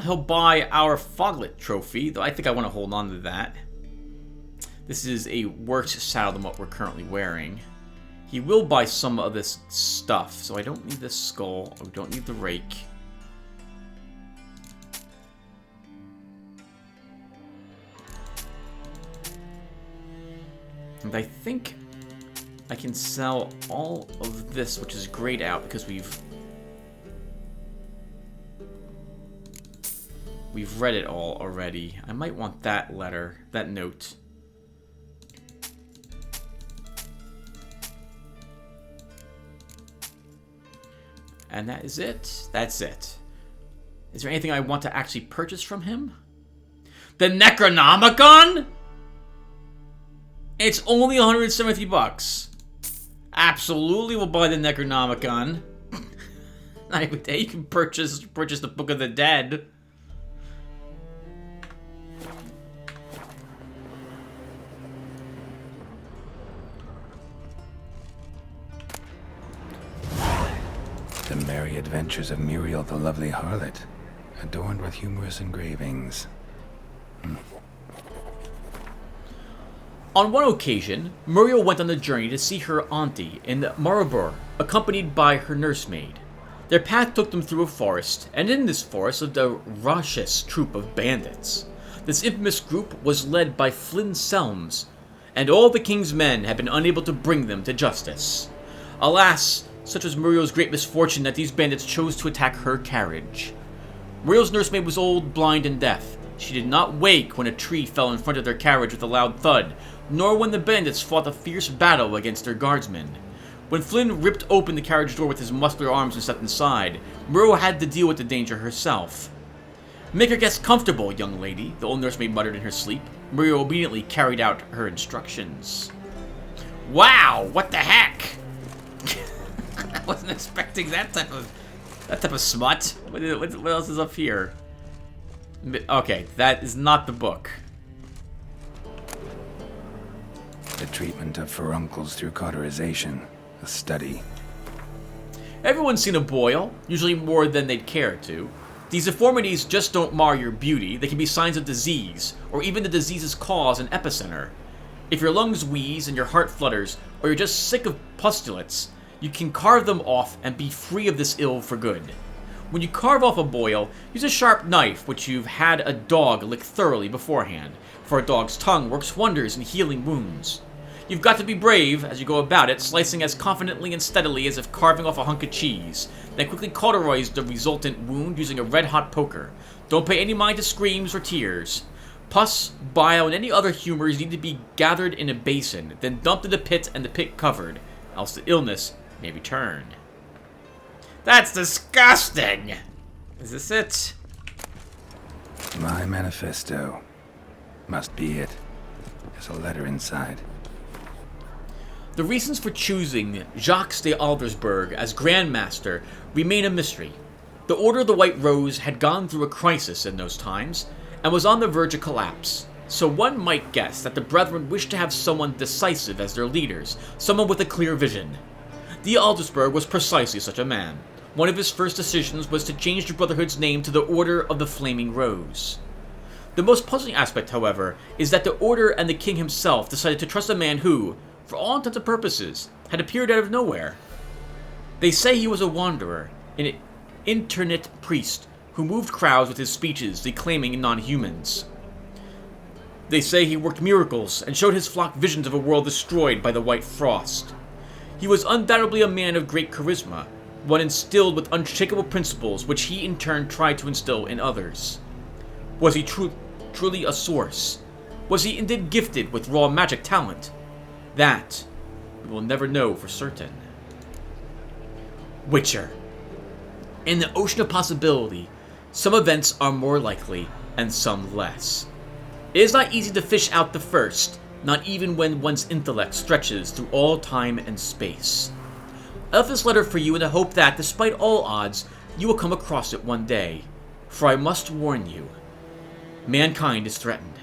He'll buy our Foglet trophy, though I think I want to hold on to that. This is a worse saddle than what we're currently wearing. He will buy some of this stuff, so I don't need this skull. I don't need the rake. And I think I can sell all of this, which is grayed out, because we've read it all already. I might want that letter, that note. And that is it. That's it. Is there anything I want to actually purchase from him? The Necronomicon? It's only 170 bucks. Absolutely will buy the Necronomicon. Every day you can purchase the Book of the Dead. The Merry Adventures of Muriel the Lovely Harlot, adorned with humorous engravings. On one occasion, Muriel went on a journey to see her auntie in Maribor, accompanied by her nursemaid. Their path took them through a forest, and in this forest lived a raucous troop of bandits. This infamous group was led by Flynn Selms, and all the king's men had been unable to bring them to justice. Alas, such was Muriel's great misfortune that these bandits chose to attack her carriage. Muriel's nursemaid was old, blind, and deaf. She did not wake when a tree fell in front of their carriage with a loud thud, nor when the bandits fought a fierce battle against their guardsmen. When Flynn ripped open the carriage door with his muscular arms and stepped inside, Muriel had to deal with the danger herself. "Make your guests comfortable, young lady," the old nursemaid muttered in her sleep. Muriel obediently carried out her instructions. Wow, what the heck? I wasn't expecting that type of That type of smut. What else is up here? Okay, that is not the book. The treatment of furuncles through cauterization. A study. Everyone's seen a boil, usually more than they'd care to. These deformities just don't mar your beauty. They can be signs of disease, or even the disease's cause and epicenter. If your lungs wheeze and your heart flutters, or you're just sick of pustulates, you can carve them off and be free of this ill for good. When you carve off a boil, use a sharp knife which you've had a dog lick thoroughly beforehand, for a dog's tongue works wonders in healing wounds. You've got to be brave as you go about it, slicing as confidently and steadily as if carving off a hunk of cheese. Then quickly cauterize the resultant wound using a red-hot poker. Don't pay any mind to screams or tears. Pus, bile, and any other humors need to be gathered in a basin, then dumped in the pit and the pit covered, else the illness may return. That's disgusting! Is this it? My manifesto. Must be it. There's a letter inside. The reasons for choosing Jacques de Aldersberg as Grand Master remain a mystery. The Order of the White Rose had gone through a crisis in those times, and was on the verge of collapse, so one might guess that the Brethren wished to have someone decisive as their leaders, someone with a clear vision. De Aldersberg was precisely such a man. One of his first decisions was to change the Brotherhood's name to the Order of the Flaming Rose. The most puzzling aspect, however, is that the Order and the King himself decided to trust a man who, for all intents and purposes, had appeared out of nowhere. They say he was a wanderer, an internet priest, who moved crowds with his speeches declaiming non-humans. They say he worked miracles and showed his flock visions of a world destroyed by the White Frost. He was undoubtedly a man of great charisma, one instilled with unshakable principles which he in turn tried to instill in others. Was he truly a source? Was he indeed gifted with raw magic talent? That we will never know for certain. Witcher. In the ocean of possibility, some events are more likely and some less. It is not easy to fish out the first, not even when one's intellect stretches through all time and space. I left this letter for you in the hope that, despite all odds, you will come across it one day. For I must warn you, mankind is threatened.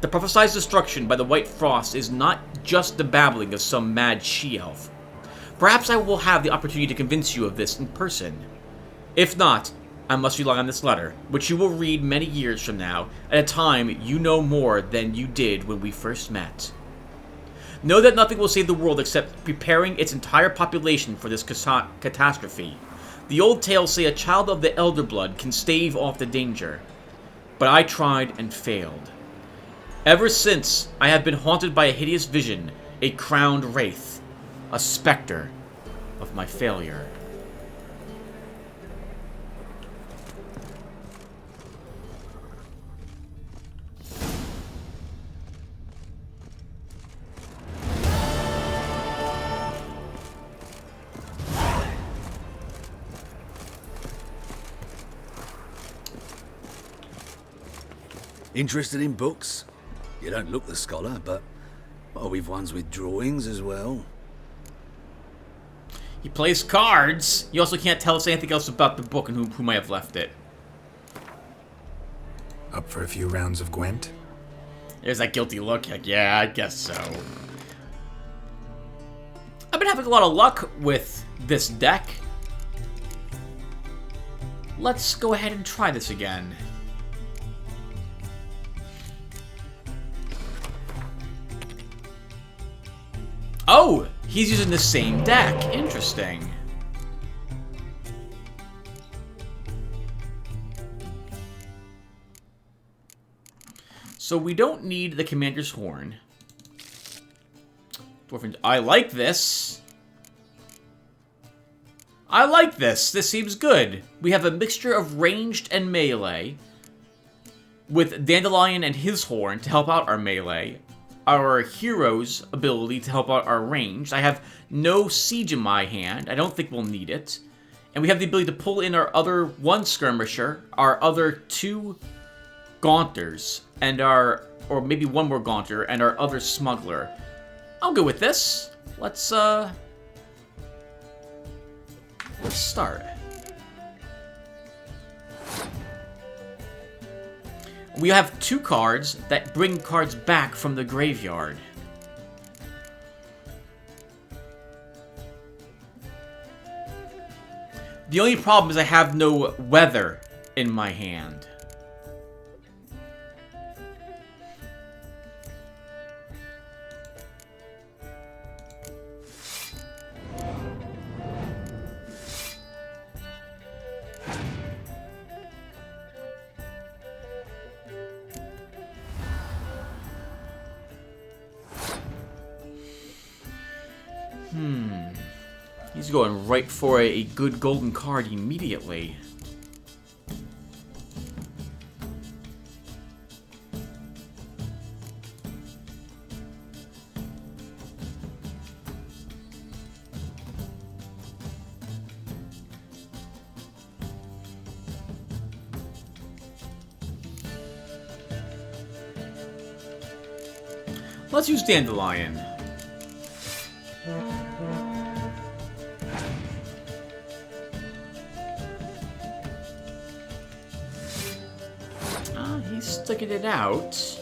The prophesied destruction by the White Frost is not just the babbling of some mad she-elf. Perhaps I will have the opportunity to convince you of this in person. If not, I must rely on this letter, which you will read many years from now, at a time you know more than you did when we first met. Know that nothing will save the world except preparing its entire population for this catastrophe. The old tales say a child of the elder blood can stave off the danger. But I tried and failed. Ever since, I have been haunted by a hideous vision, a crowned wraith, a specter of my failure. Interested in books? You don't look the scholar, but we've ones with drawings as well. He plays cards. You also can't tell us anything else about the book and who might have left it. Up for a few rounds of Gwent? There's that guilty look. Like, yeah, I guess so. I've been having a lot of luck with this deck. Let's go ahead and try this again. Oh, he's using the same deck. Interesting. So we don't need the Commander's Horn. Dwarven, I like this. I like this. This seems good. We have a mixture of ranged and melee, with Dandelion and his horn to help out our melee. Our hero's ability to help out our ranged. I have no siege in my hand. I don't think we'll need it. And we have the ability to pull in our other one skirmisher, our other two gaunters, and or maybe one more gaunter, and our other smuggler. I'm good with this. Let's start. We have 2 cards that bring cards back from the graveyard. The only problem is I have no weather in my hand. He's going right for a good golden card immediately. Let's use Dandelion. He's sticking it out.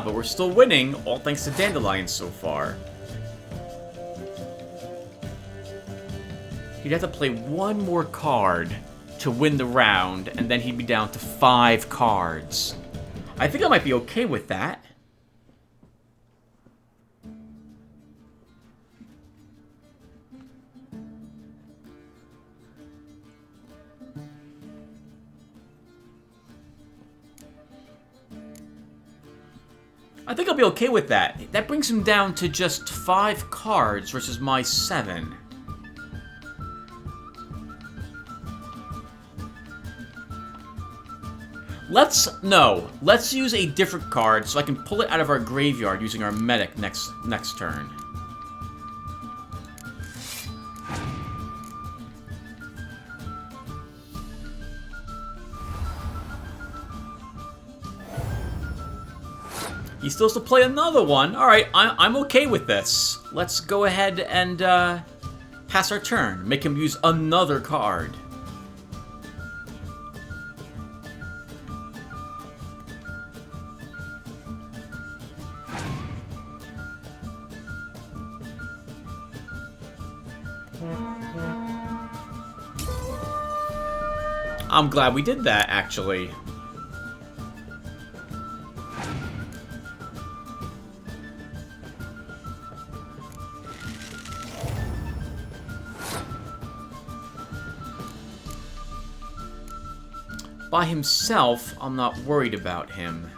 But we're still winning, all thanks to Dandelion so far. He'd have to play one more card to win the round, and then he'd be down to 5 cards. I think I might be okay with that. I think I'll be okay with that. That brings him down to just 5 cards versus my 7. Let's use a different card so I can pull it out of our graveyard using our medic next turn. He still has to play another one. Alright, I'm okay with this. Let's go ahead and pass our turn. Make him use another card. I'm glad we did that, actually. By himself, I'm not worried about him.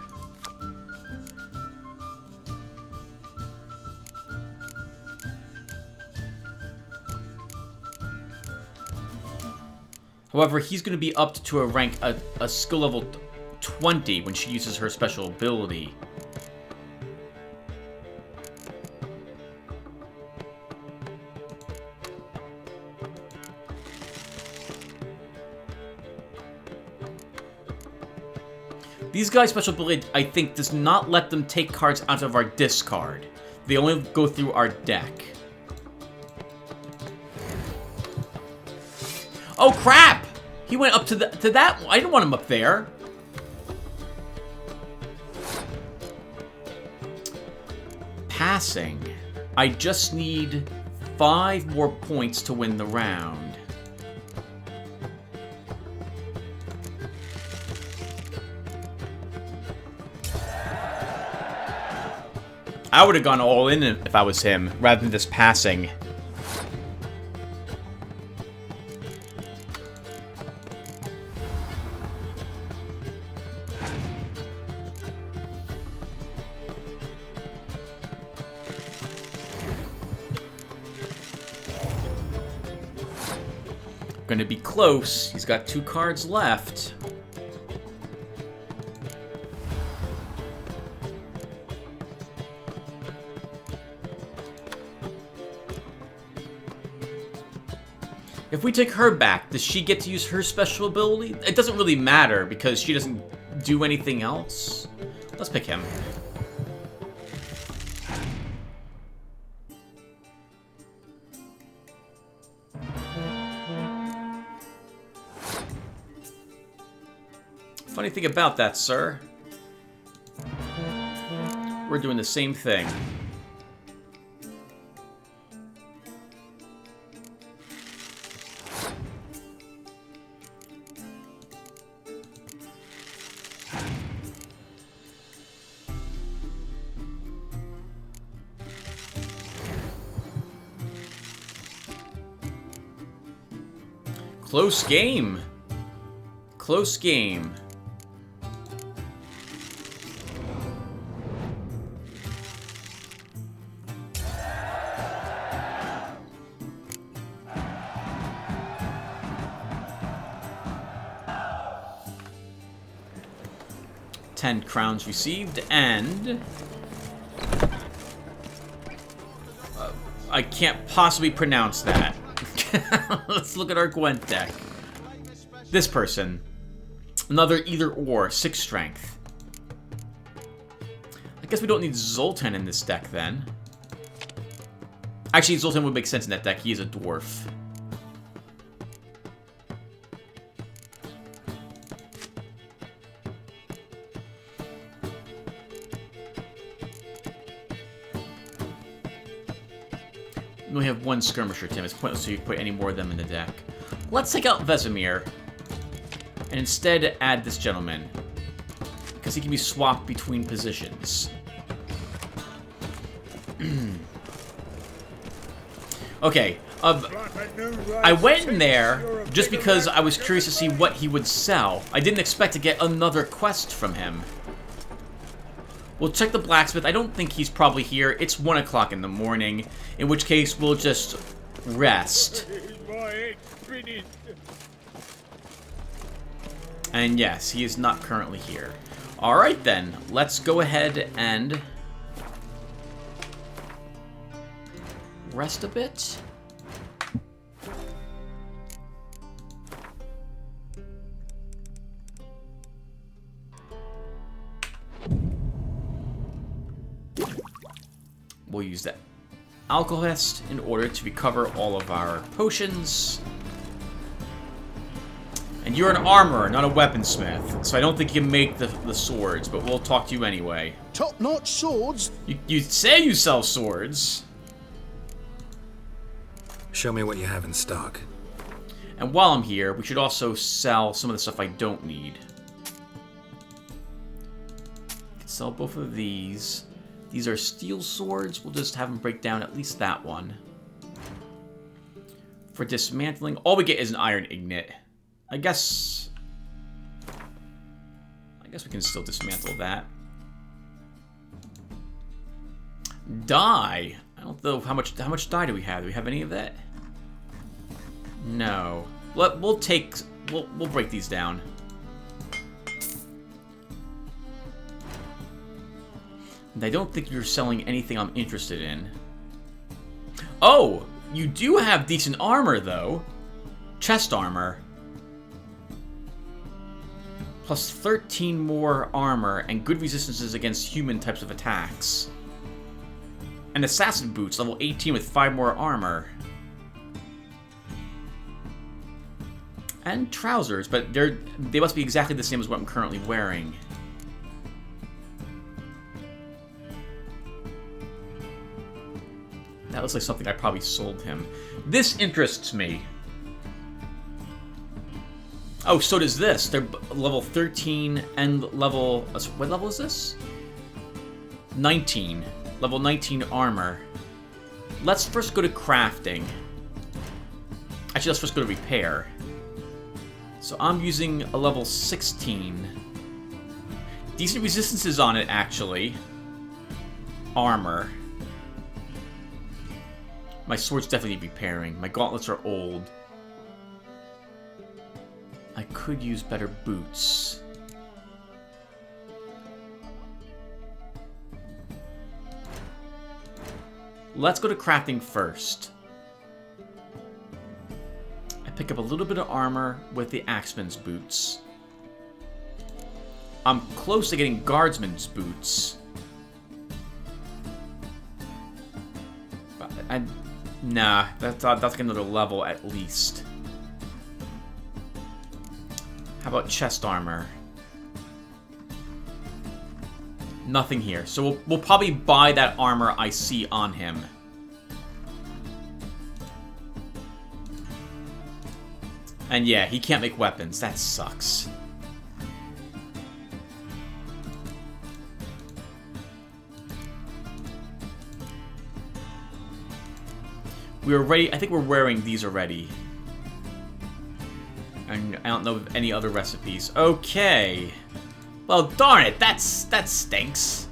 However, he's going to be up to a rank, a skill level 20 when she uses her special ability. These guys' special ability, I think, does not let them take cards out of our discard. They only go through our deck. Oh, crap! He went up to that. I didn't want him up there. Passing. I just need 5 more points to win the round. I would have gone all in if I was him, rather than just passing. Gonna be close. He's got 2 cards left. If we take her back, does she get to use her special ability? It doesn't really matter because she doesn't do anything else. Let's pick him. Funny thing about that, sir. We're doing the same thing. Close game. Close game. Crowns received, and I can't possibly pronounce that. Let's look at our Gwent deck. This person, another either or, 6 strength. I guess we don't need Zoltan in this deck then. Actually, Zoltan would make sense in that deck. He is a dwarf. We only have one skirmisher, Tim. It's pointless to put any more of them in the deck. Let's take out Vesemir and instead add this gentleman, because he can be swapped between positions. Okay, I went in there just because I was curious to see what he would sell. I didn't expect to get another quest from him. We'll check the blacksmith. I don't think he's probably here. It's 1 o'clock in the morning, in which case we'll just rest. And yes, he is not currently here. Alright then, let's go ahead and rest a bit. We'll use that alchemist in order to recover all of our potions. And you're an armorer, not a weaponsmith, so I don't think you can make the swords, but we'll talk to you anyway. Top-notch swords? You say you sell swords. Show me what you have in stock. And while I'm here, we should also sell some of the stuff I don't need. Sell both of these. These are steel swords. We'll just have them break down at least that one. For dismantling, all we get is an iron ignet. I guess we can still dismantle that. Dye. I don't know how much dye do we have? Do we have any of that? No. We'll break these down. And I don't think you're selling anything I'm interested in. Oh, you do have decent armor though. Chest armor. Plus 13 more armor and good resistances against human types of attacks. And assassin boots, level 18 with 5 more armor. And trousers, but they must be exactly the same as what I'm currently wearing. That looks like something I probably sold him. This interests me. Oh, so does this. They're level 13 and level... What level is this? 19. Level 19 armor. Let's first go to crafting. Actually, let's first go to repair. So I'm using a level 16. Decent resistances on it, actually. Armor. My sword's definitely repairing. My gauntlets are old. I could use better boots. Let's go to crafting first. I pick up a little bit of armor with the Axeman's boots. I'm close to getting Guardsman's boots. Nah, that's like another level at least. How about chest armor? Nothing here. So we'll probably buy that armor I see on him. And yeah, he can't make weapons. That sucks. We were ready. I think we're wearing these already. And I don't know of any other recipes. Okay. Well, darn it. That stinks.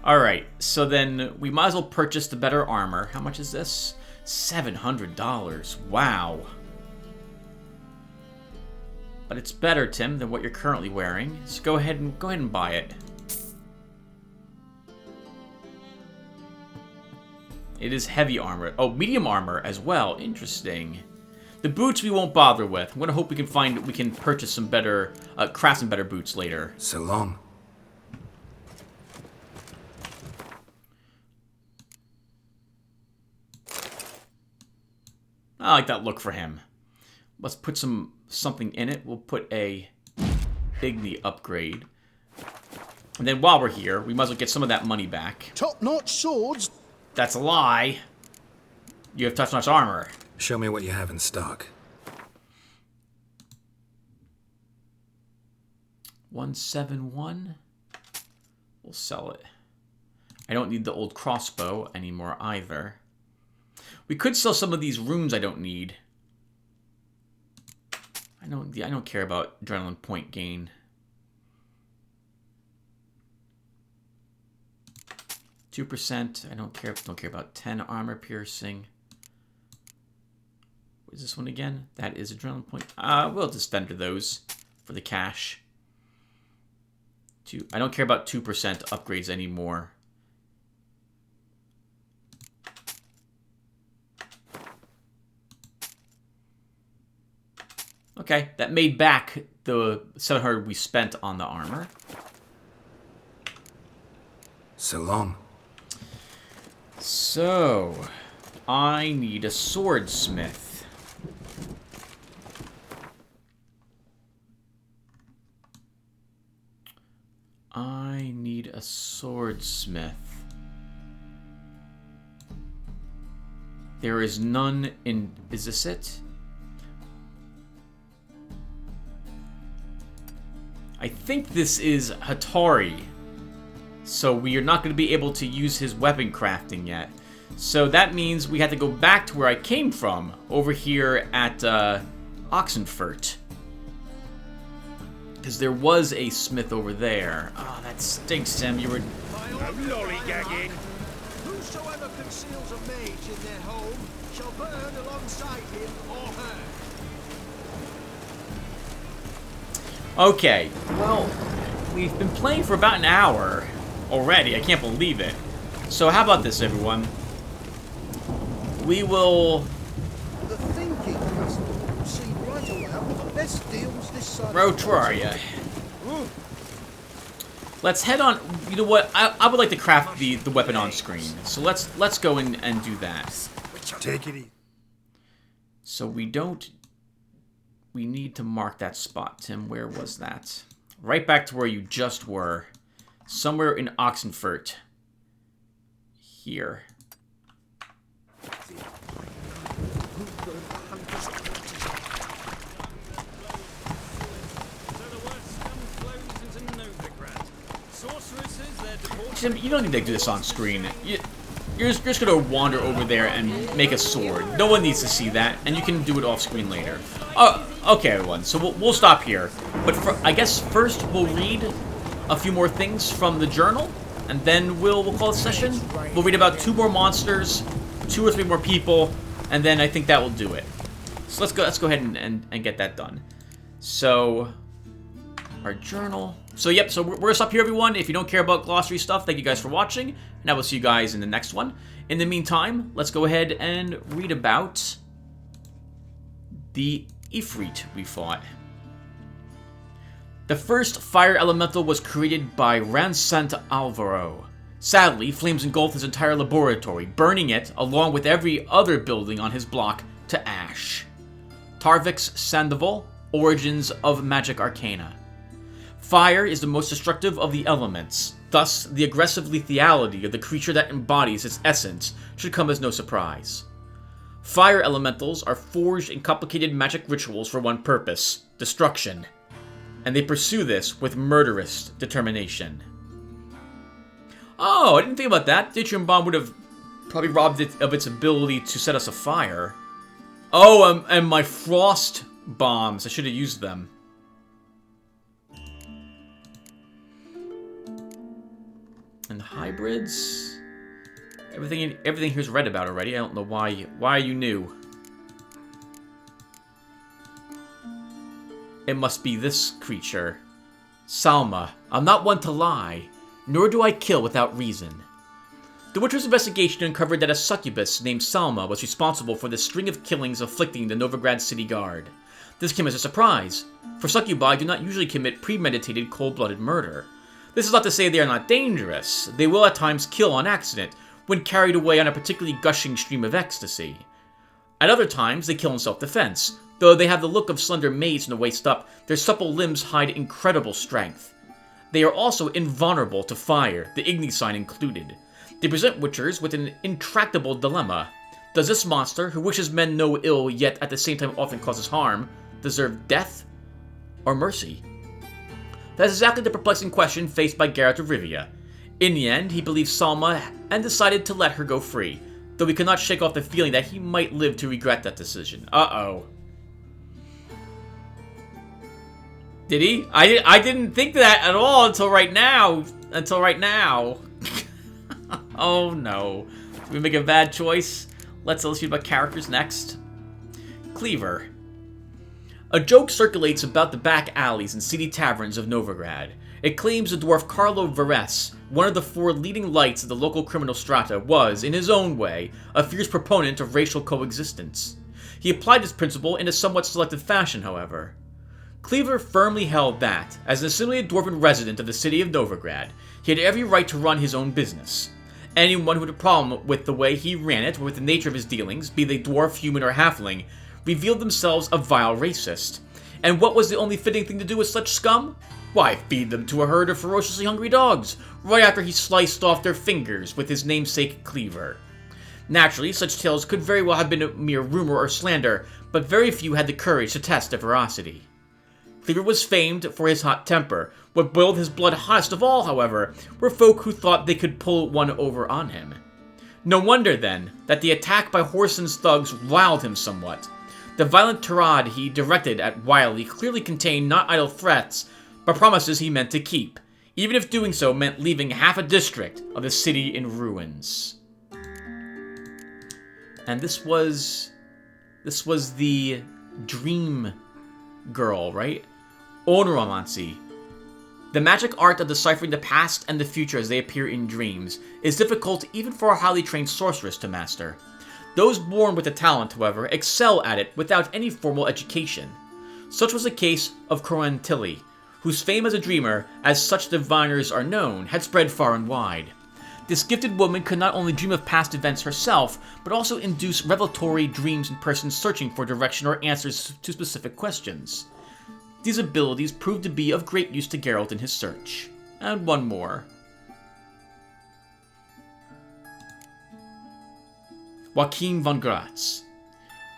Alright, so then we might as well purchase the better armor. How much is this? $700. Wow. But it's better, Tim, than what you're currently wearing. So go ahead and buy it. It is heavy armor. Oh, medium armor as well. Interesting. The boots we won't bother with. I'm gonna hope we can purchase some better, craft some better boots later. So long. I like that look for him. Let's put something in it. We'll put a Igni upgrade. And then while we're here, we might as well get some of that money back. Top-notch swords. That's a lie. You have top-notch armor. Show me what you have in stock. 171. We'll sell it. I don't need the old crossbow anymore either. We could sell some of these runes I don't need. I don't care about adrenaline point gain. %. I don't care about 10 armor piercing. What is this one again? That is adrenaline point. We'll just vendor those for the cash. I don't care about 2% upgrades anymore. Okay, that made back the 700 we spent on the armor. So long. So, I need a swordsmith. I need a swordsmith. There is none in... Is this it? I think this is Hattori. So we are not going to be able to use his weapon crafting yet. So that means we have to go back to where I came from, over here at Oxenfurt. Because there was a smith over there. Oh, that stinks, Tim. You were... lollygagging. Whosoever conceals a mage in their home shall burn alongside him or her. Okay, well, we've been playing for about an hour already. I can't believe it. So how about this, everyone? We will... The thinking customer will see right around the best deals this side. Lotaeri. Let's head on... You know what? I would like to craft the weapon on screen. So let's go in and do that. Take it easy. So we don't... We need to mark that spot, Tim. Where was that? Right back to where you just were. Somewhere in Oxenfurt. Here. Tim, you don't need to do this on screen. You're just gonna wander over there and make a sword. No one needs to see that, and you can do it off screen later. Oh, okay, everyone. So we'll stop here. But I guess first we'll read a few more things from the journal, and then we'll call it a session. We'll read about 2 more monsters, 2 or 3 more people, and then I think that will do it. So let's go ahead and get that done. So our journal. So yep, so we're gonna stop here, everyone. If you don't care about glossary stuff, thank you guys for watching, and I will see you guys in the next one. In the meantime, let's go ahead and read about the Ifrit we fought. The first fire elemental was created by Ransant Alvaro. Sadly, flames engulfed his entire laboratory, burning it, along with every other building on his block, to ash. Tarvix Sandoval, Origins of Magic Arcana. Fire is the most destructive of the elements, thus the aggressive lethality of the creature that embodies its essence should come as no surprise. Fire elementals are forged in complicated magic rituals for one purpose: destruction. And they pursue this with murderous determination. Oh, I didn't think about that. Deuterium Bomb would have probably robbed it of its ability to set us afire. Oh, and my Frost Bombs. I should have used them. And the hybrids? Everything here's read about already. I don't know why you knew. It must be this creature. Salma. I'm not one to lie, nor do I kill without reason. The Witcher's investigation uncovered that a succubus named Salma was responsible for the string of killings afflicting the Novigrad city guard. This came as a surprise, for succubi do not usually commit premeditated, cold-blooded murder. This is not to say they are not dangerous. They will at times kill on accident, when carried away on a particularly gushing stream of ecstasy. At other times, they kill in self-defense. Though they have the look of slender maids from the waist up, their supple limbs hide incredible strength. They are also invulnerable to fire, the Igni sign included. They present Witchers with an intractable dilemma. Does this monster, who wishes men no ill yet at the same time often causes harm, deserve death or mercy? That is exactly the perplexing question faced by Geralt of Rivia. In the end, he believed Salma and decided to let her go free, though he could not shake off the feeling that he might live to regret that decision. Uh-oh. Did he? I didn't think that at all until right now. Oh no. Did we make a bad choice? Let's read about characters next. Cleaver. A joke circulates about the back alleys and seedy taverns of Novigrad. It claims the dwarf Carlo Veres, one of the 4 leading lights of the local criminal strata, was, in his own way, a fierce proponent of racial coexistence. He applied this principle in a somewhat selective fashion, however. Cleaver firmly held that, as an assimilated dwarven resident of the city of Novigrad, he had every right to run his own business. Anyone who had a problem with the way he ran it or with the nature of his dealings, be they dwarf, human, or halfling, revealed themselves a vile racist. And what was the only fitting thing to do with such scum? Why, feed them to a herd of ferociously hungry dogs, right after he sliced off their fingers with his namesake cleaver. Naturally, such tales could very well have been a mere rumor or slander, but very few had the courage to test their veracity. Cleaver was famed for his hot temper. What boiled his blood hottest of all, however, were folk who thought they could pull one over on him. No wonder, then, that the attack by Whoreson's thugs riled him somewhat. The violent tirade he directed at Wiley clearly contained not idle threats, but promises he meant to keep, even if doing so meant leaving half a district of the city in ruins. And this was the dream girl, right? Onromancy. The magic art of deciphering the past and the future as they appear in dreams is difficult even for a highly trained sorceress to master. Those born with the talent, however, excel at it without any formal education. Such was the case of Coran Tilly, whose fame as a dreamer, as such diviners are known, had spread far and wide. This gifted woman could not only dream of past events herself, but also induce revelatory dreams in persons searching for direction or answers to specific questions. These abilities proved to be of great use to Geralt in his search. And one more. Joachim von Gratz.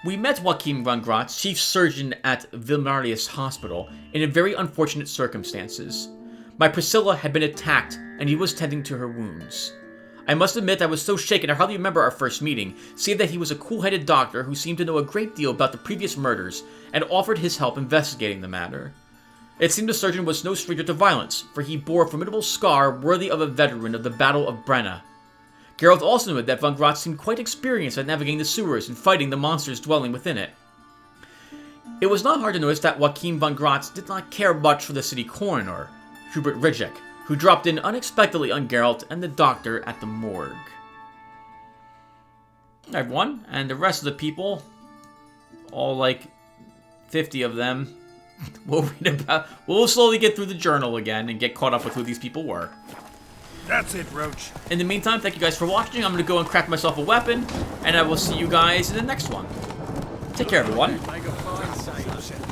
We met Joachim von Gratz, chief surgeon at Vilmarius Hospital, in very unfortunate circumstances. My Priscilla had been attacked, and he was tending to her wounds. I must admit I was so shaken I hardly remember our first meeting, save that he was a cool-headed doctor who seemed to know a great deal about the previous murders, and offered his help investigating the matter. It seemed the surgeon was no stranger to violence, for he bore a formidable scar worthy of a veteran of the Battle of Brenna. Geralt also knew that von Gratz seemed quite experienced at navigating the sewers and fighting the monsters dwelling within it. It was not hard to notice that Joachim von Gratz did not care much for the city coroner, Hubert Rijek, who dropped in unexpectedly on Geralt and the doctor at the morgue. Everyone, and the rest of the people, all like 50 of them. We'll read about. We'll slowly get through the journal again and get caught up with who these people were. That's it, Roach. In the meantime, thank you guys for watching. I'm gonna go and craft myself a weapon, and I will see you guys in the next one. Take care, everyone. Like a fine sight.